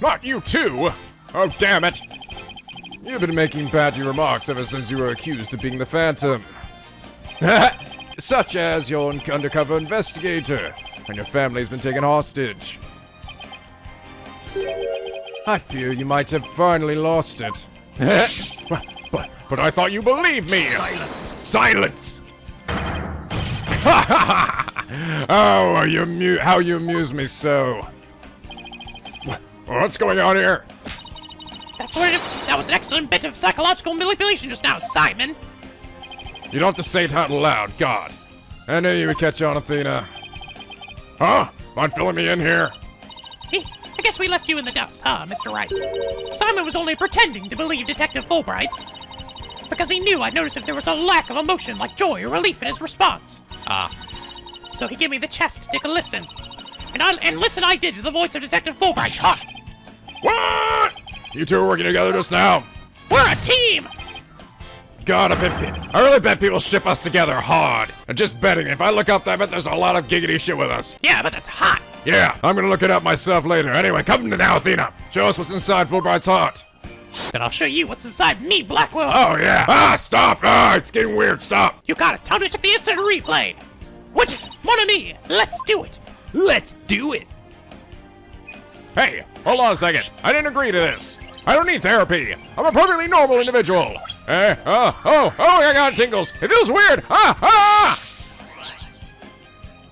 Not you too? Oh, damn it. You've been making batty remarks ever since you were accused of being the Phantom. Such as you're an undercover investigator, and your family's been taken hostage. I fear you might have finally lost it. But I thought you believed me. Silence. Oh, how you amuse me so. What's going on here? That was an excellent bit of psychological manipulation just now, Simon. You don't have to say it out loud, God. I knew you would catch on, Athena. Huh? Mind filling me in here? I guess we left you in the dust, huh, Mr. Wright? Simon was only pretending to believe Detective Fulbright, because he knew I'd notice if there was a lack of emotion, like joy or relief in his response. So he gave me the chance to take a listen. And listen I did to the voice of Detective Fulbright's heart. What? You two are working together just now? We're a team! God, I really bet people ship us together hard. And just betting, if I look up, I bet there's a lot of giggity shit with us. Yeah, but that's hot. Yeah, I'm gonna look it up myself later. Anyway, come to now, Athena. Show us what's inside Fulbright's heart. Then I'll show you what's inside me, Blackwell. Oh, yeah. Stop. It's getting weird. Stop. You got it. Time to check the instant replay. Widget, mon ami, let's do it. Let's do it. Hey, hold on a second. I didn't agree to this. I don't need therapy. I'm a perfectly normal individual. I got tingles. It feels weird.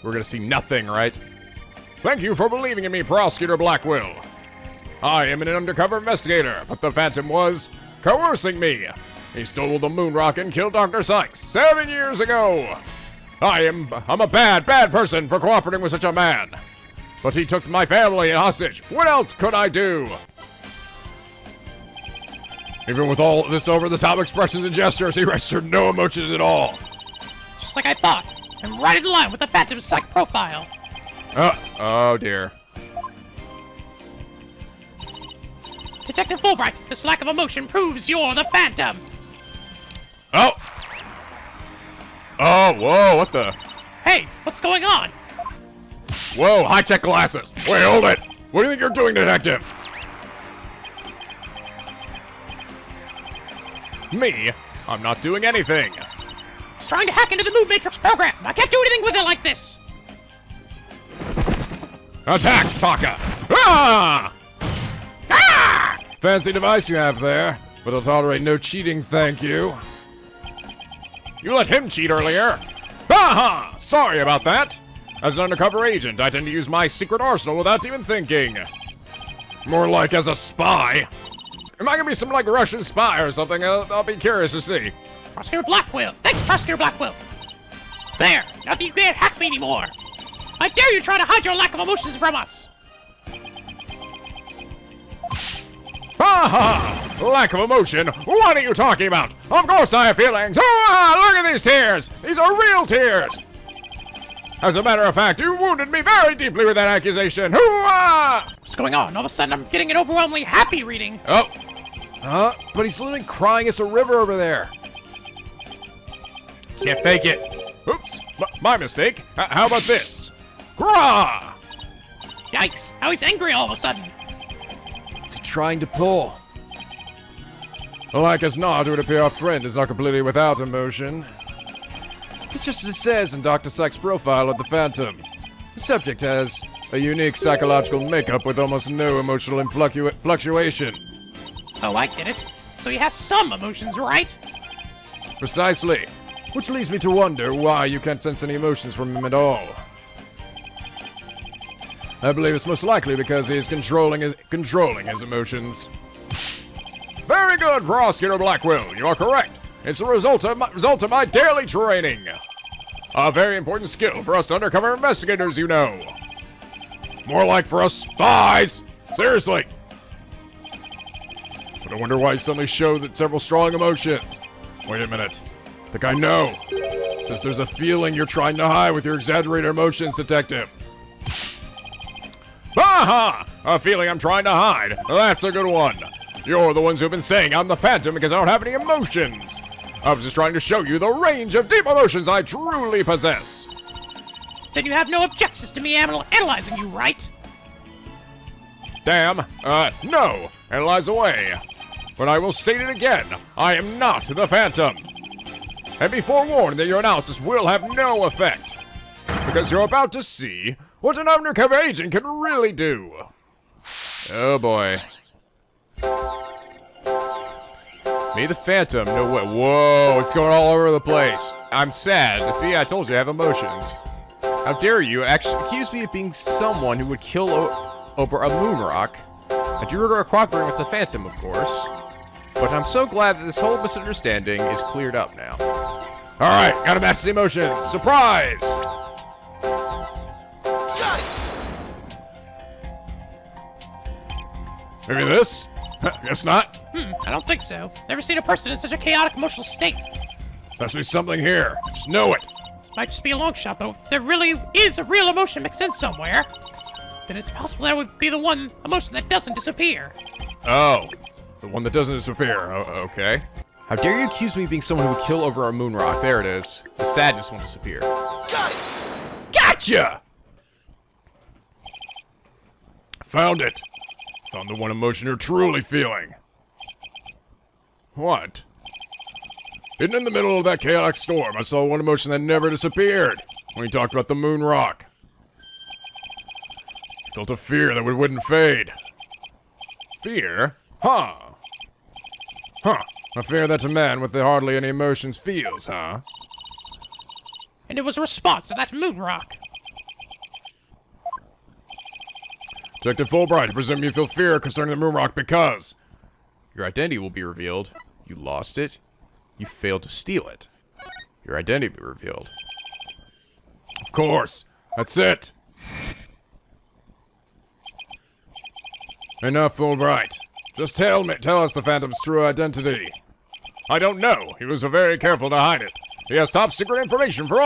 We're gonna see nothing, right? Thank you for believing in me, Prosecutor Blackwell. I am an undercover investigator, but the Phantom was coercing me. He stole the moon rock and killed Dr. Sykes 7 years ago. I'm a bad person for cooperating with such a man. But he took my family hostage. What else could I do? Even with all this over-the-top expressions and gestures, he registered no emotions at all. Just like I thought. I'm right in line with the Phantom's psych profile. Oh dear. Detective Fulbright, this lack of emotion proves you're the Phantom. Oh, whoa, what the? Hey, what's going on? Whoa, high-tech glasses. Wait, hold it. What do you think you're doing, detective? Me? I'm not doing anything. He's trying to hack into the Moon Matrix program. I can't do anything with it like this. Attack, Taka! Fancy device you have there, but I'll tolerate no cheating, thank you. You let him cheat earlier. Sorry about that. As an undercover agent, I tend to use my secret arsenal without even thinking. More like as a spy. Am I gonna be some like Russian spy or something? I'll be curious to see. Prosecutor Blackwell. Thanks, Prosecutor Blackwell. There. Now that you can't hack me anymore. I dare you try to hide your lack of emotions from us. Ha ha! Lack of emotion? What are you talking about? Of course I have feelings! Look at these tears! These are real tears! As a matter of fact, you wounded me very deeply with that accusation! What's going on? All of a sudden, I'm getting an overwhelmingly happy reading. Oh, But he's literally crying us a river over there. can't fake it. Oops, my mistake. How about this? Grah! Yikes! How he's angry all of a sudden. What's he trying to pull? Like as not, it would appear our friend is not completely without emotion. It's just as it says in Dr. Sykes' profile of the Phantom. The subject has a unique psychological makeup with almost no emotional fluctuation. Oh, I get it. So he has some emotions, right? Precisely. Which leads me to wonder why you can't sense any emotions from him at all. I believe it's most likely because he is controlling his emotions. Very good, Prosecutor Blackwell. You are correct. It's the result of my daily training. A very important skill for us undercover investigators, you know. More like for us spies. Seriously. But I wonder why he suddenly showed that several strong emotions. Wait a minute. I think I know. Since there's a feeling you're trying to hide with your exaggerated emotions, Detective. Aha! A feeling I'm trying to hide. That's a good one. You're the ones who've been saying I'm the Phantom because I don't have any emotions. I was just trying to show you the range of deep emotions I truly possess. Then you have no objections to me analyzing you, right? Damn. No. Analyze away. But I will state it again. I am not the Phantom. And be forewarned that your analysis will have no effect. Because you're about to see what an undercover agent can really do. Oh boy. Me the Phantom, no way. Whoa, it's going all over the place. I'm sad. See, I told you I have emotions. How dare you actually accuse me of being someone who would kill over a moon rock? I do regret cooperating with the Phantom, of course. But I'm so glad that this whole misunderstanding is cleared up now. Alright, gotta match the emotions. Surprise! Maybe this? Guess not. I don't think so. Never seen a person in such a chaotic emotional state. Must be something here. Just know it. This might just be a long shot, but if there really is a real emotion mixed in somewhere, then it's possible that would be the one emotion that doesn't disappear. Oh, the one that doesn't disappear. Okay. How dare you accuse me of being someone who would kill over a moon rock? There it is. The sadness won't disappear. Gotcha! Found it. Found the one emotion you're truly feeling. What? Hidden in the middle of that chaotic storm, I saw one emotion that never disappeared when we talked about the moon rock. Felt a fear that wouldn't fade. Fear? Huh. A fear that a man with hardly any emotions feels, huh? And it was a response to that moon rock. Detective Fulbright, I presume you feel fear concerning the moon rock because... Your identity will be revealed. You lost it. You failed to steal it. Your identity will be revealed. Of course. That's it. Enough, Fulbright. Just tell us the Phantom's true identity. I don't know. He was very careful to hide it. He has top secret information for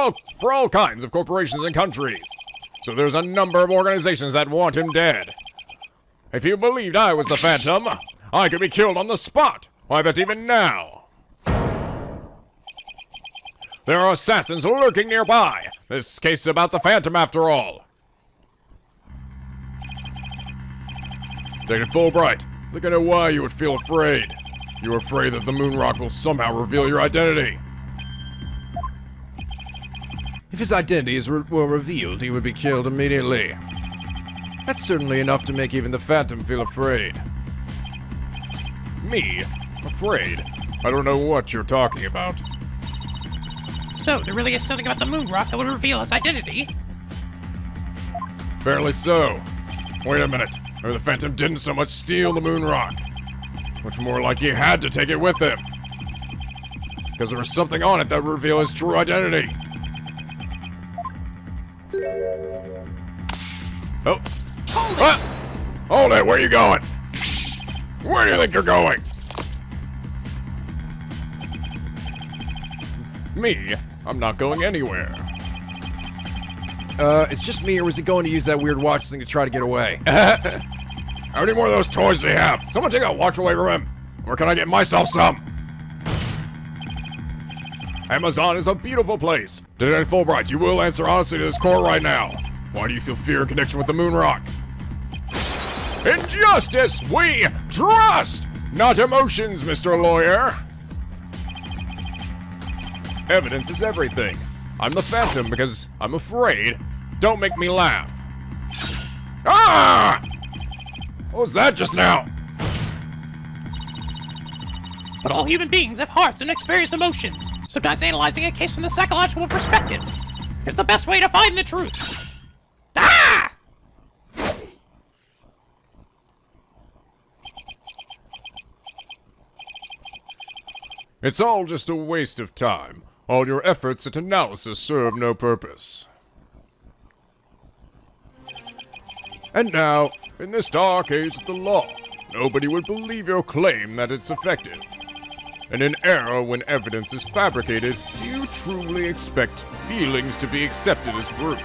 all kinds of corporations and countries. So there's a number of organizations that want him dead. If you believed I was the Phantom, I could be killed on the spot. I bet even now. There are assassins lurking nearby. This case is about the Phantom after all. Detective Fulbright, I think I know why you would feel afraid. You're afraid that the moon rock will somehow reveal your identity. If his identity were revealed, he would be killed immediately. That's certainly enough to make even the Phantom feel afraid. Me? Afraid? I don't know what you're talking about. So, there really is something about the moon rock that would reveal his identity. Apparently so. Wait a minute. Maybe the Phantom didn't so much steal the moon rock. Much more like he had to take it with him. Because there was something on it that would reveal his true identity. Oh. Hold it! Where are you going? Where do you think you're going? Me? I'm not going anywhere. It's just me, or was he going to use that weird watch thing to try to get away? How many more of those toys do you have? Someone take that watch away from him. Or can I get myself some? Amazon is a beautiful place. Lieutenant Fulbright, you will answer honestly to this court right now. Why do you feel fear in connection with the moon rock? In justice, we trust, not emotions, Mr. Lawyer. Evidence is everything. I'm the Phantom because I'm afraid. Don't make me laugh. Ah! What was that just now? But all human beings have hearts and experience emotions. Sometimes analyzing a case from the psychological perspective is the best way to find the truth. Ah! It's all just a waste of time. All your efforts at analysis serve no purpose. And now, in this dark age of the law, nobody would believe your claim that it's effective. In an era when evidence is fabricated, do you truly expect feelings to be accepted as proof?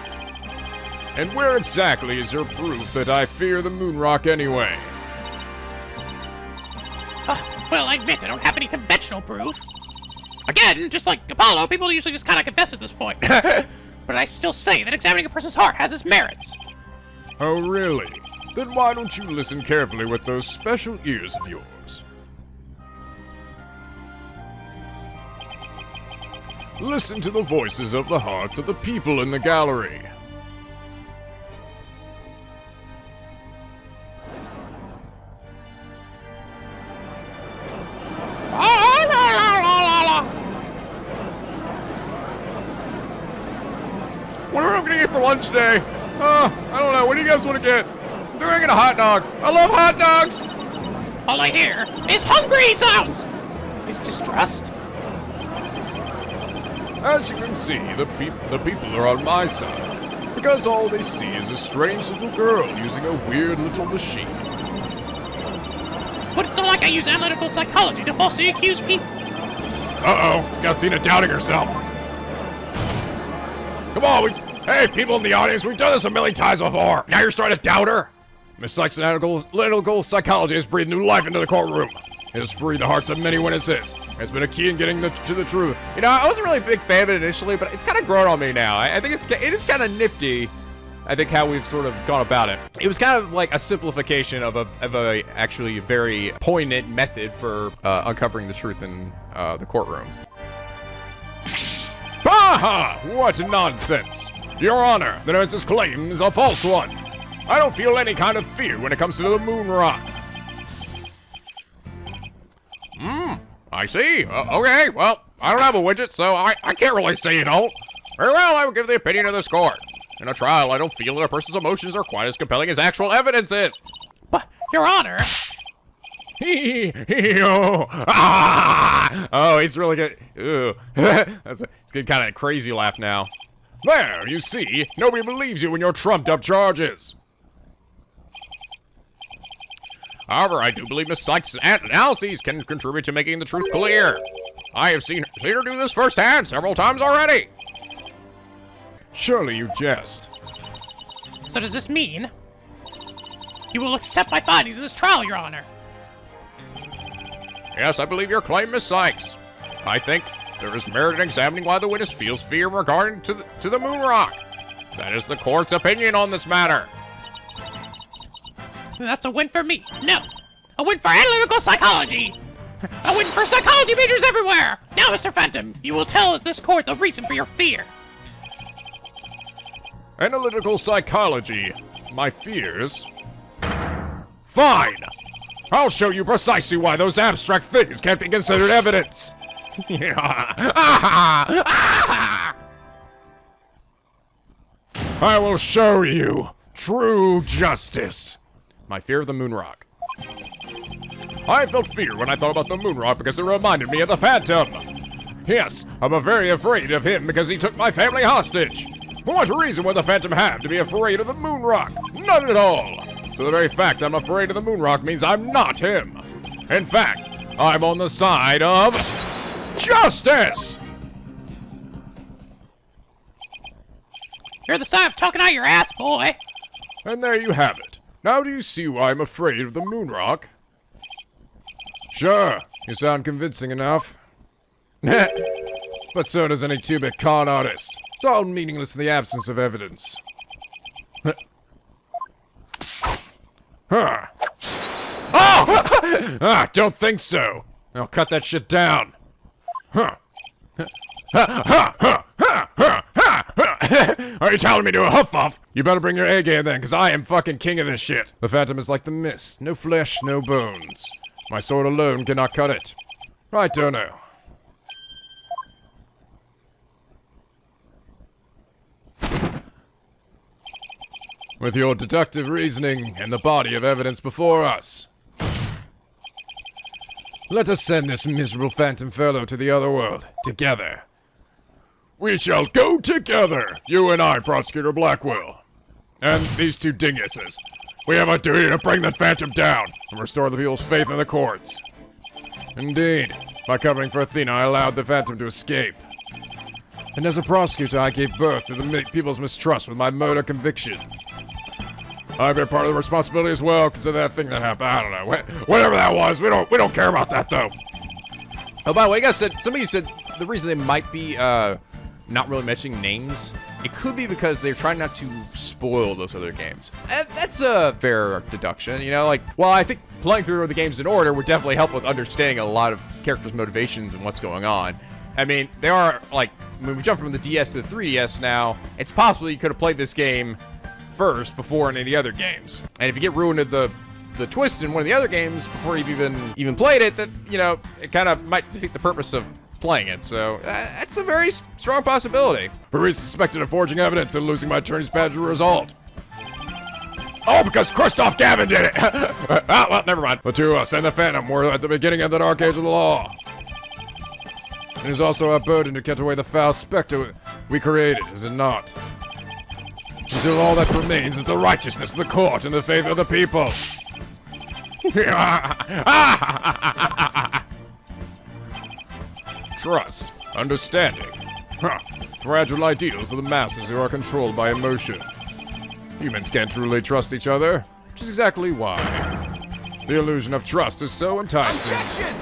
And where exactly is your proof that I fear the moon rock anyway? Well, I admit I don't have any conventional proof. Again, just like Apollo, people usually just kind of confess at this point. But I still say that examining a person's heart has its merits. Oh, really? Then why don't you listen carefully with those special ears of yours? Listen to the voices of the hearts of the people in the gallery. What are we gonna get for lunch today? I don't know. What do you guys want to get? I'm gonna get a hot dog. I love hot dogs! All I hear is hungry sounds. Is distrust. As you can see, the people are on my side. Because all they see is a strange little girl using a weird little machine. But it's not like I use analytical psychology to falsely accuse people. Uh-oh, it's got Athena doubting herself. Come on, hey, people in the audience, we've done this a million times before. Now you're starting to doubt her? Miss Sykes' analytical psychology has breathed new life into the courtroom. It has freed the hearts of many witnesses. It's been a key in getting to the truth. You know, I wasn't really a big fan of it initially, but it's kind of grown on me now. I think it is kind of nifty. I think how we've sort of gone about it. It was kind of like a simplification of a actually very poignant method for uncovering the truth in the courtroom. Baha! What nonsense! Your Honor, the nurse's claim is a false one. I don't feel any kind of fear when it comes to the moon rock. I see. Okay, well, I don't have a widget, so I can't really say you don't. Very well, I will give the opinion of this court. In a trial, I don't feel that a person's emotions are quite as compelling as actual evidence is. But, Your Honor... Oh, he's really good. Ooh. It's getting kind of crazy laugh now. There, you see, nobody believes you when you're trumped up charges. However, I do believe Miss Sykes' analyses can contribute to making the truth clear. I have seen her do this firsthand several times already. Surely you jest. So does this mean you will accept my findings in this trial, Your Honor? Yes, I believe your claim, Miss Sykes. I think there is merit in examining why the witness feels fear regarding to the moon rock. That is the court's opinion on this matter. That's a win for me. No, a win for analytical psychology. A win for psychology majors everywhere. Now, Mr. Phantom, you will tell this court the reason for your fear. Analytical psychology. My fears? Fine! I'll show you precisely why those abstract things can't be considered evidence. I will show you true justice. My fear of the moon rock. I felt fear when I thought about the moon rock because it reminded me of the Phantom. Yes, I'm very afraid of him because he took my family hostage. What reason would the Phantom have to be afraid of the moon rock? None at all. So the very fact I'm afraid of the moon rock means I'm not him. In fact, I'm on the side of justice! You're the side of talking out your ass, boy. And there you have it. Now do you see why I'm afraid of the moon rock? Sure, you sound convincing enough. But so does any two-bit con artist. It's all meaningless in the absence of evidence. Huh. Oh! Don't think so. I'll cut that shit down. Huh. Are you telling me to a huff-off? You better bring your A game then, because I am fucking king of this shit. The Phantom is like the mist. No flesh, no bones. My sword alone cannot cut it. Right, Dono? With your deductive reasoning and the body of evidence before us, let us send this miserable phantom fellow to the other world, together. We shall go together, you and I, Prosecutor Blackwell. And these two dinguses. We have a duty to bring that phantom down and restore the people's faith in the courts. Indeed, by covering for Athena, I allowed the phantom to escape. And as a prosecutor, I gave birth to the people's mistrust with my murder conviction. I bear part of the responsibility as well because of that thing that happened. I don't know. Whatever that was, we don't care about that though. Oh, by the way, you guys said, somebody said the reason they might be not really mentioning names, it could be because they're trying not to spoil those other games. That's a fair deduction, you know? Like, well, I think playing through the games in order would definitely help with understanding a lot of characters' motivations and what's going on. I mean, they are, like, when we jump from the DS to the 3DS now, it's possible you could have played this game first before any of the other games. And if you get ruined at the twist in one of the other games before you've even played it, that, you know, it kind of might defeat the purpose of playing it. So that's a very strong possibility. Paris suspected of forging evidence and losing my attorney's badge as a result. Oh, because Christoph Gavin did it! Well, never mind. The two of us and the Phantom were at the beginning of the dark age of the law. It is also our burden to cut away the foul specter we created, is it not? Until all that remains is the righteousness of the court and the faith of the people. Trust, understanding. Fragile ideals of the masses who are controlled by emotion. Humans can't truly trust each other, which is exactly why the illusion of trust is so enticing. Objection!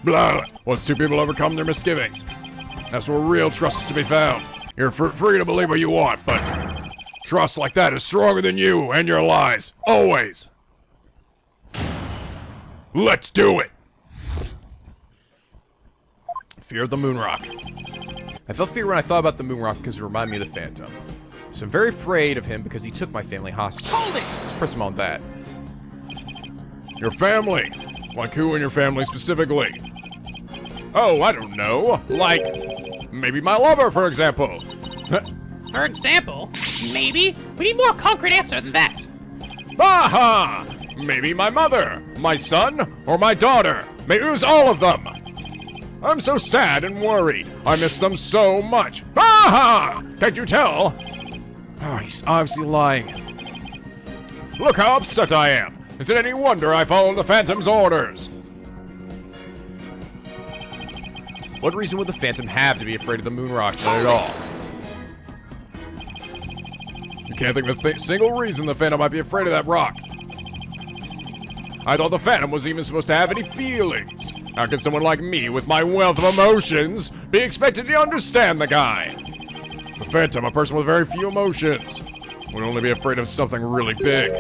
Blah. Once two people overcome their misgivings, that's where real trust is to be found. You're free to believe what you want, but trust like that is stronger than you and your lies. Always. Let's do it. Fear of the moon rock. I felt fear when I thought about the moon rock because it reminded me of the Phantom. So I'm very afraid of him because he took my family hostage. Hold it! Let's press him on that. Your family. Like who in your family specifically? Oh, I don't know. Like, maybe my lover, for example. For example, maybe? We need more concrete answer than that. Aha! Maybe my mother, my son, or my daughter. Maybe it was all of them. I'm so sad and worried. I miss them so much. Aha! Can't you tell? Oh, he's obviously lying. Look how upset I am. Is it any wonder I followed the Phantom's orders? What reason would the Phantom have to be afraid of the moon rock? Not at all. You can't think of a single reason the Phantom might be afraid of that rock. I thought the Phantom wasn't even supposed to have any feelings. How can someone like me, with my wealth of emotions, be expected to understand the guy? The Phantom, a person with very few emotions, would only be afraid of something really big,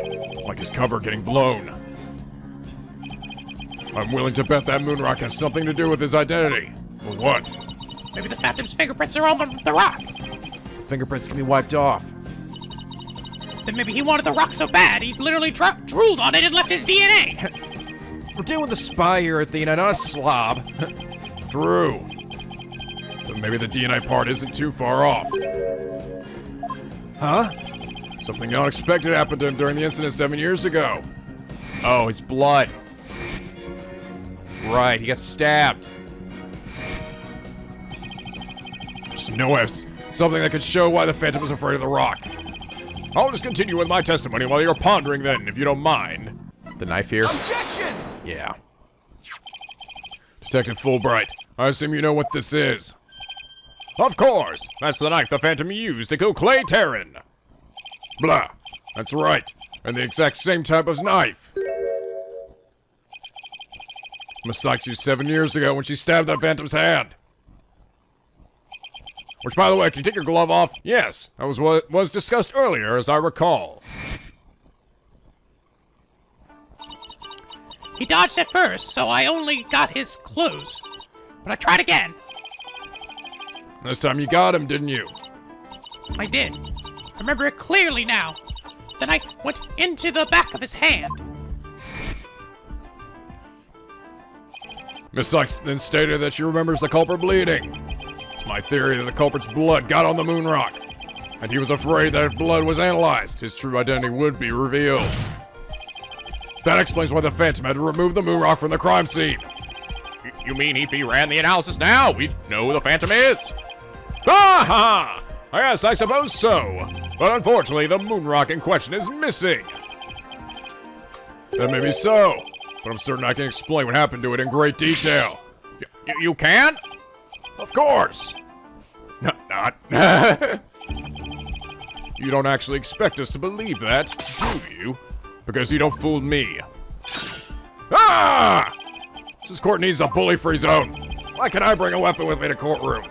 like his cover getting blown. I'm willing to bet that moon rock has something to do with his identity. But what? Maybe the Phantom's fingerprints are on the rock. Fingerprints can be wiped off. Then maybe he wanted the rock so bad, he literally drooled on it and left his DNA. We're dealing with a spy here, Athena, not a slob. True. But maybe the DNA part isn't too far off. Huh? Something unexpected happened to him during the incident 7 years ago. Oh, his blood. Right, he got stabbed. Just no ifs. Something that could show why the Phantom was afraid of the rock. I'll just continue with my testimony while you're pondering then, if you don't mind. The knife here? Objection! Yeah. Detective Fulbright, I assume you know what this is. Of course! That's the knife the Phantom used to kill Clay Terran. Blah. That's right. And the exact same type of knife. Miss Sykes used 7 years ago when she stabbed that Phantom's hand. Which, by the way, can you take your glove off? Yes, that was what was discussed earlier, as I recall. He dodged at first, so I only got his clothes. But I tried again. This time you got him, didn't you? I did. I remember it clearly now. The knife went into the back of his hand. Miss Sykes then stated that she remembers the culprit bleeding. It's my theory that the culprit's blood got on the moon rock, and he was afraid that if blood was analyzed, his true identity would be revealed. That explains why the Phantom had to remove the moon rock from the crime scene. You mean if he ran the analysis now, we'd know who the Phantom is? Aha! Yes, I suppose so. But unfortunately, the moon rock in question is missing. That may be so, but I'm certain I can explain what happened to it in great detail. You can? Of course! Not. You don't actually expect us to believe that, do you? Because you don't fool me. Ah! This court needs a bully-free zone. Why can't I bring a weapon with me to courtroom?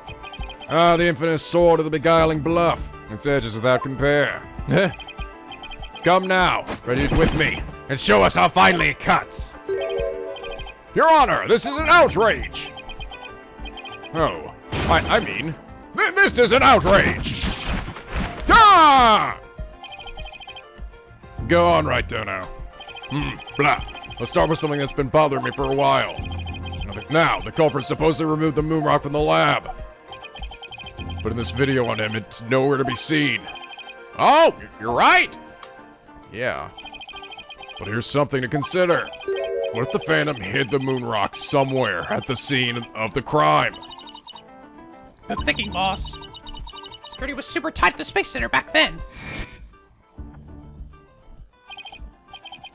Ah, the infamous sword of the beguiling bluff. Its edges without compare. Come now, ready to with me, and show us how finely it cuts. Your Honor, this is an outrage! Oh, I mean, this is an outrage! Ah! Go on right there now. Blah. Let's start with something that's been bothering me for a while. Now, the culprit supposedly removed the moon rock from the lab. But in this video on him, it's nowhere to be seen. Oh, you're right. Yeah. But here's something to consider. What if the Phantom hid the moon rock somewhere at the scene of the crime? Good thinking, boss. Security was super tight at the Space Center back then.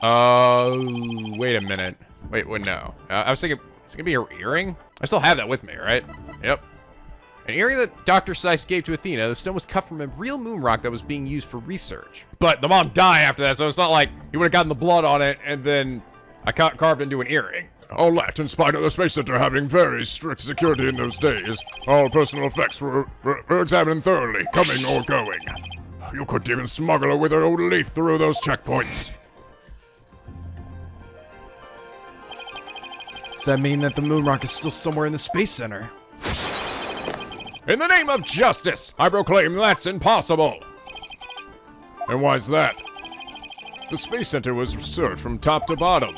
Wait a minute. Wait, no. I was thinking, it's gonna be her earring? I still have that with me, right? Yep. An earring that Dr. Seiss gave to Athena. The stone was cut from a real moon rock that was being used for research. But the mom died after that, so it's not like he would have gotten the blood on it and then I carved into an earring. All that, in spite of the Space Center having very strict security in those days, all personal effects were examined thoroughly, coming or going. You couldn't even smuggle a withered old leaf through those checkpoints. Does that mean that the moon rock is still somewhere in the Space Center? In the name of justice, I proclaim that's impossible. And why's that? The Space Center was researched from top to bottom,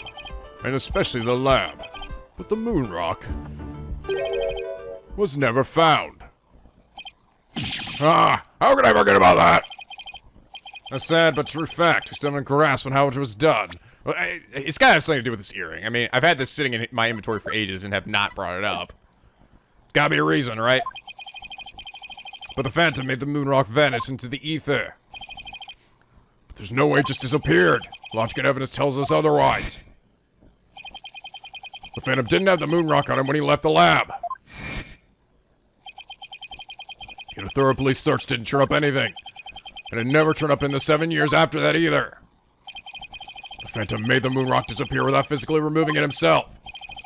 and especially the lab. But the moon rock was never found. Ah, how could I forget about that? A sad but true fact. We still haven't grasped on how it was done. Well, it's gotta have something to do with this earring. I mean, I've had this sitting in my inventory for ages and have not brought it up. It's gotta be a reason, right? But the Phantom made the moon rock vanish into the ether. But there's no way it just disappeared. Logic and evidence tells us otherwise. The Phantom didn't have the moon rock on him when he left the lab. Yet a thorough police search didn't turn up anything. And it never turned up in the 7 years after that either. The Phantom made the moon rock disappear without physically removing it himself.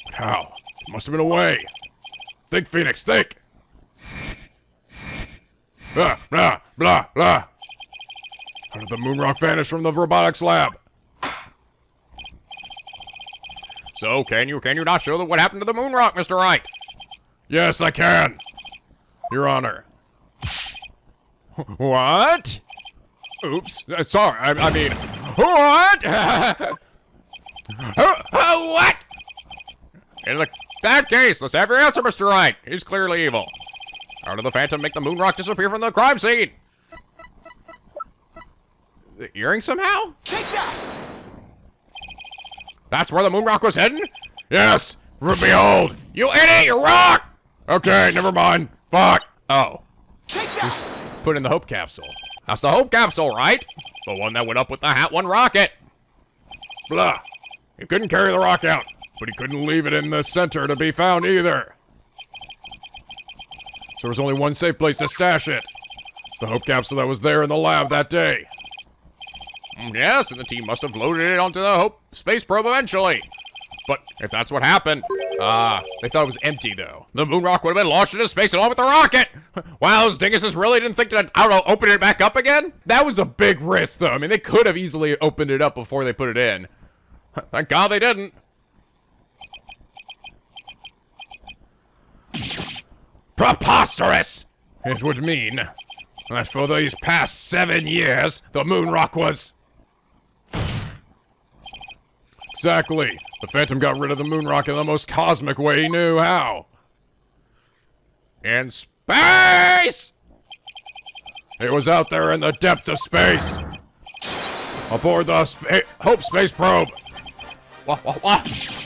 But how? There must have been a way. Think, Phoenix, think! Blah, blah, blah, blah. How did the moon rock vanish from the robotics lab? So, can you not show what happened to the moon rock, Mr. Wright? Yes, I can. Your Honor. What? Oops. Sorry, I mean... What? What? In that case, let's have your answer, Mr. Wright. He's clearly evil. How did the Phantom make the moon rock disappear from the crime scene? The earring somehow? Take that! That's where the moon rock was hidden? Yes, for behold. You idiot, you're wrong! Okay, never mind. Fuck. Oh, Take that! put in the hope capsule. That's the Hope capsule, right? The one that went up with the Hat 1 rocket. Blah. He couldn't carry the rock out, but he couldn't leave it in the center to be found either. So there was only one safe place to stash it. The Hope capsule that was there in the lab that day. Yes, and the team must have loaded it onto the Hope space probe eventually. But if that's what happened, they thought it was empty though. The moon rock would have been launched into space along with the rocket. Wow, those dinguses really didn't think to, I don't know, open it back up again? That was a big risk though. I mean, they could have easily opened it up before they put it in. Thank God they didn't. Preposterous! It would mean that for these past 7 years, the moon rock was... Exactly. The Phantom got rid of the moon rock in the most cosmic way he knew how. In space! It was out there in the depths of space. Aboard the Hope space probe. What?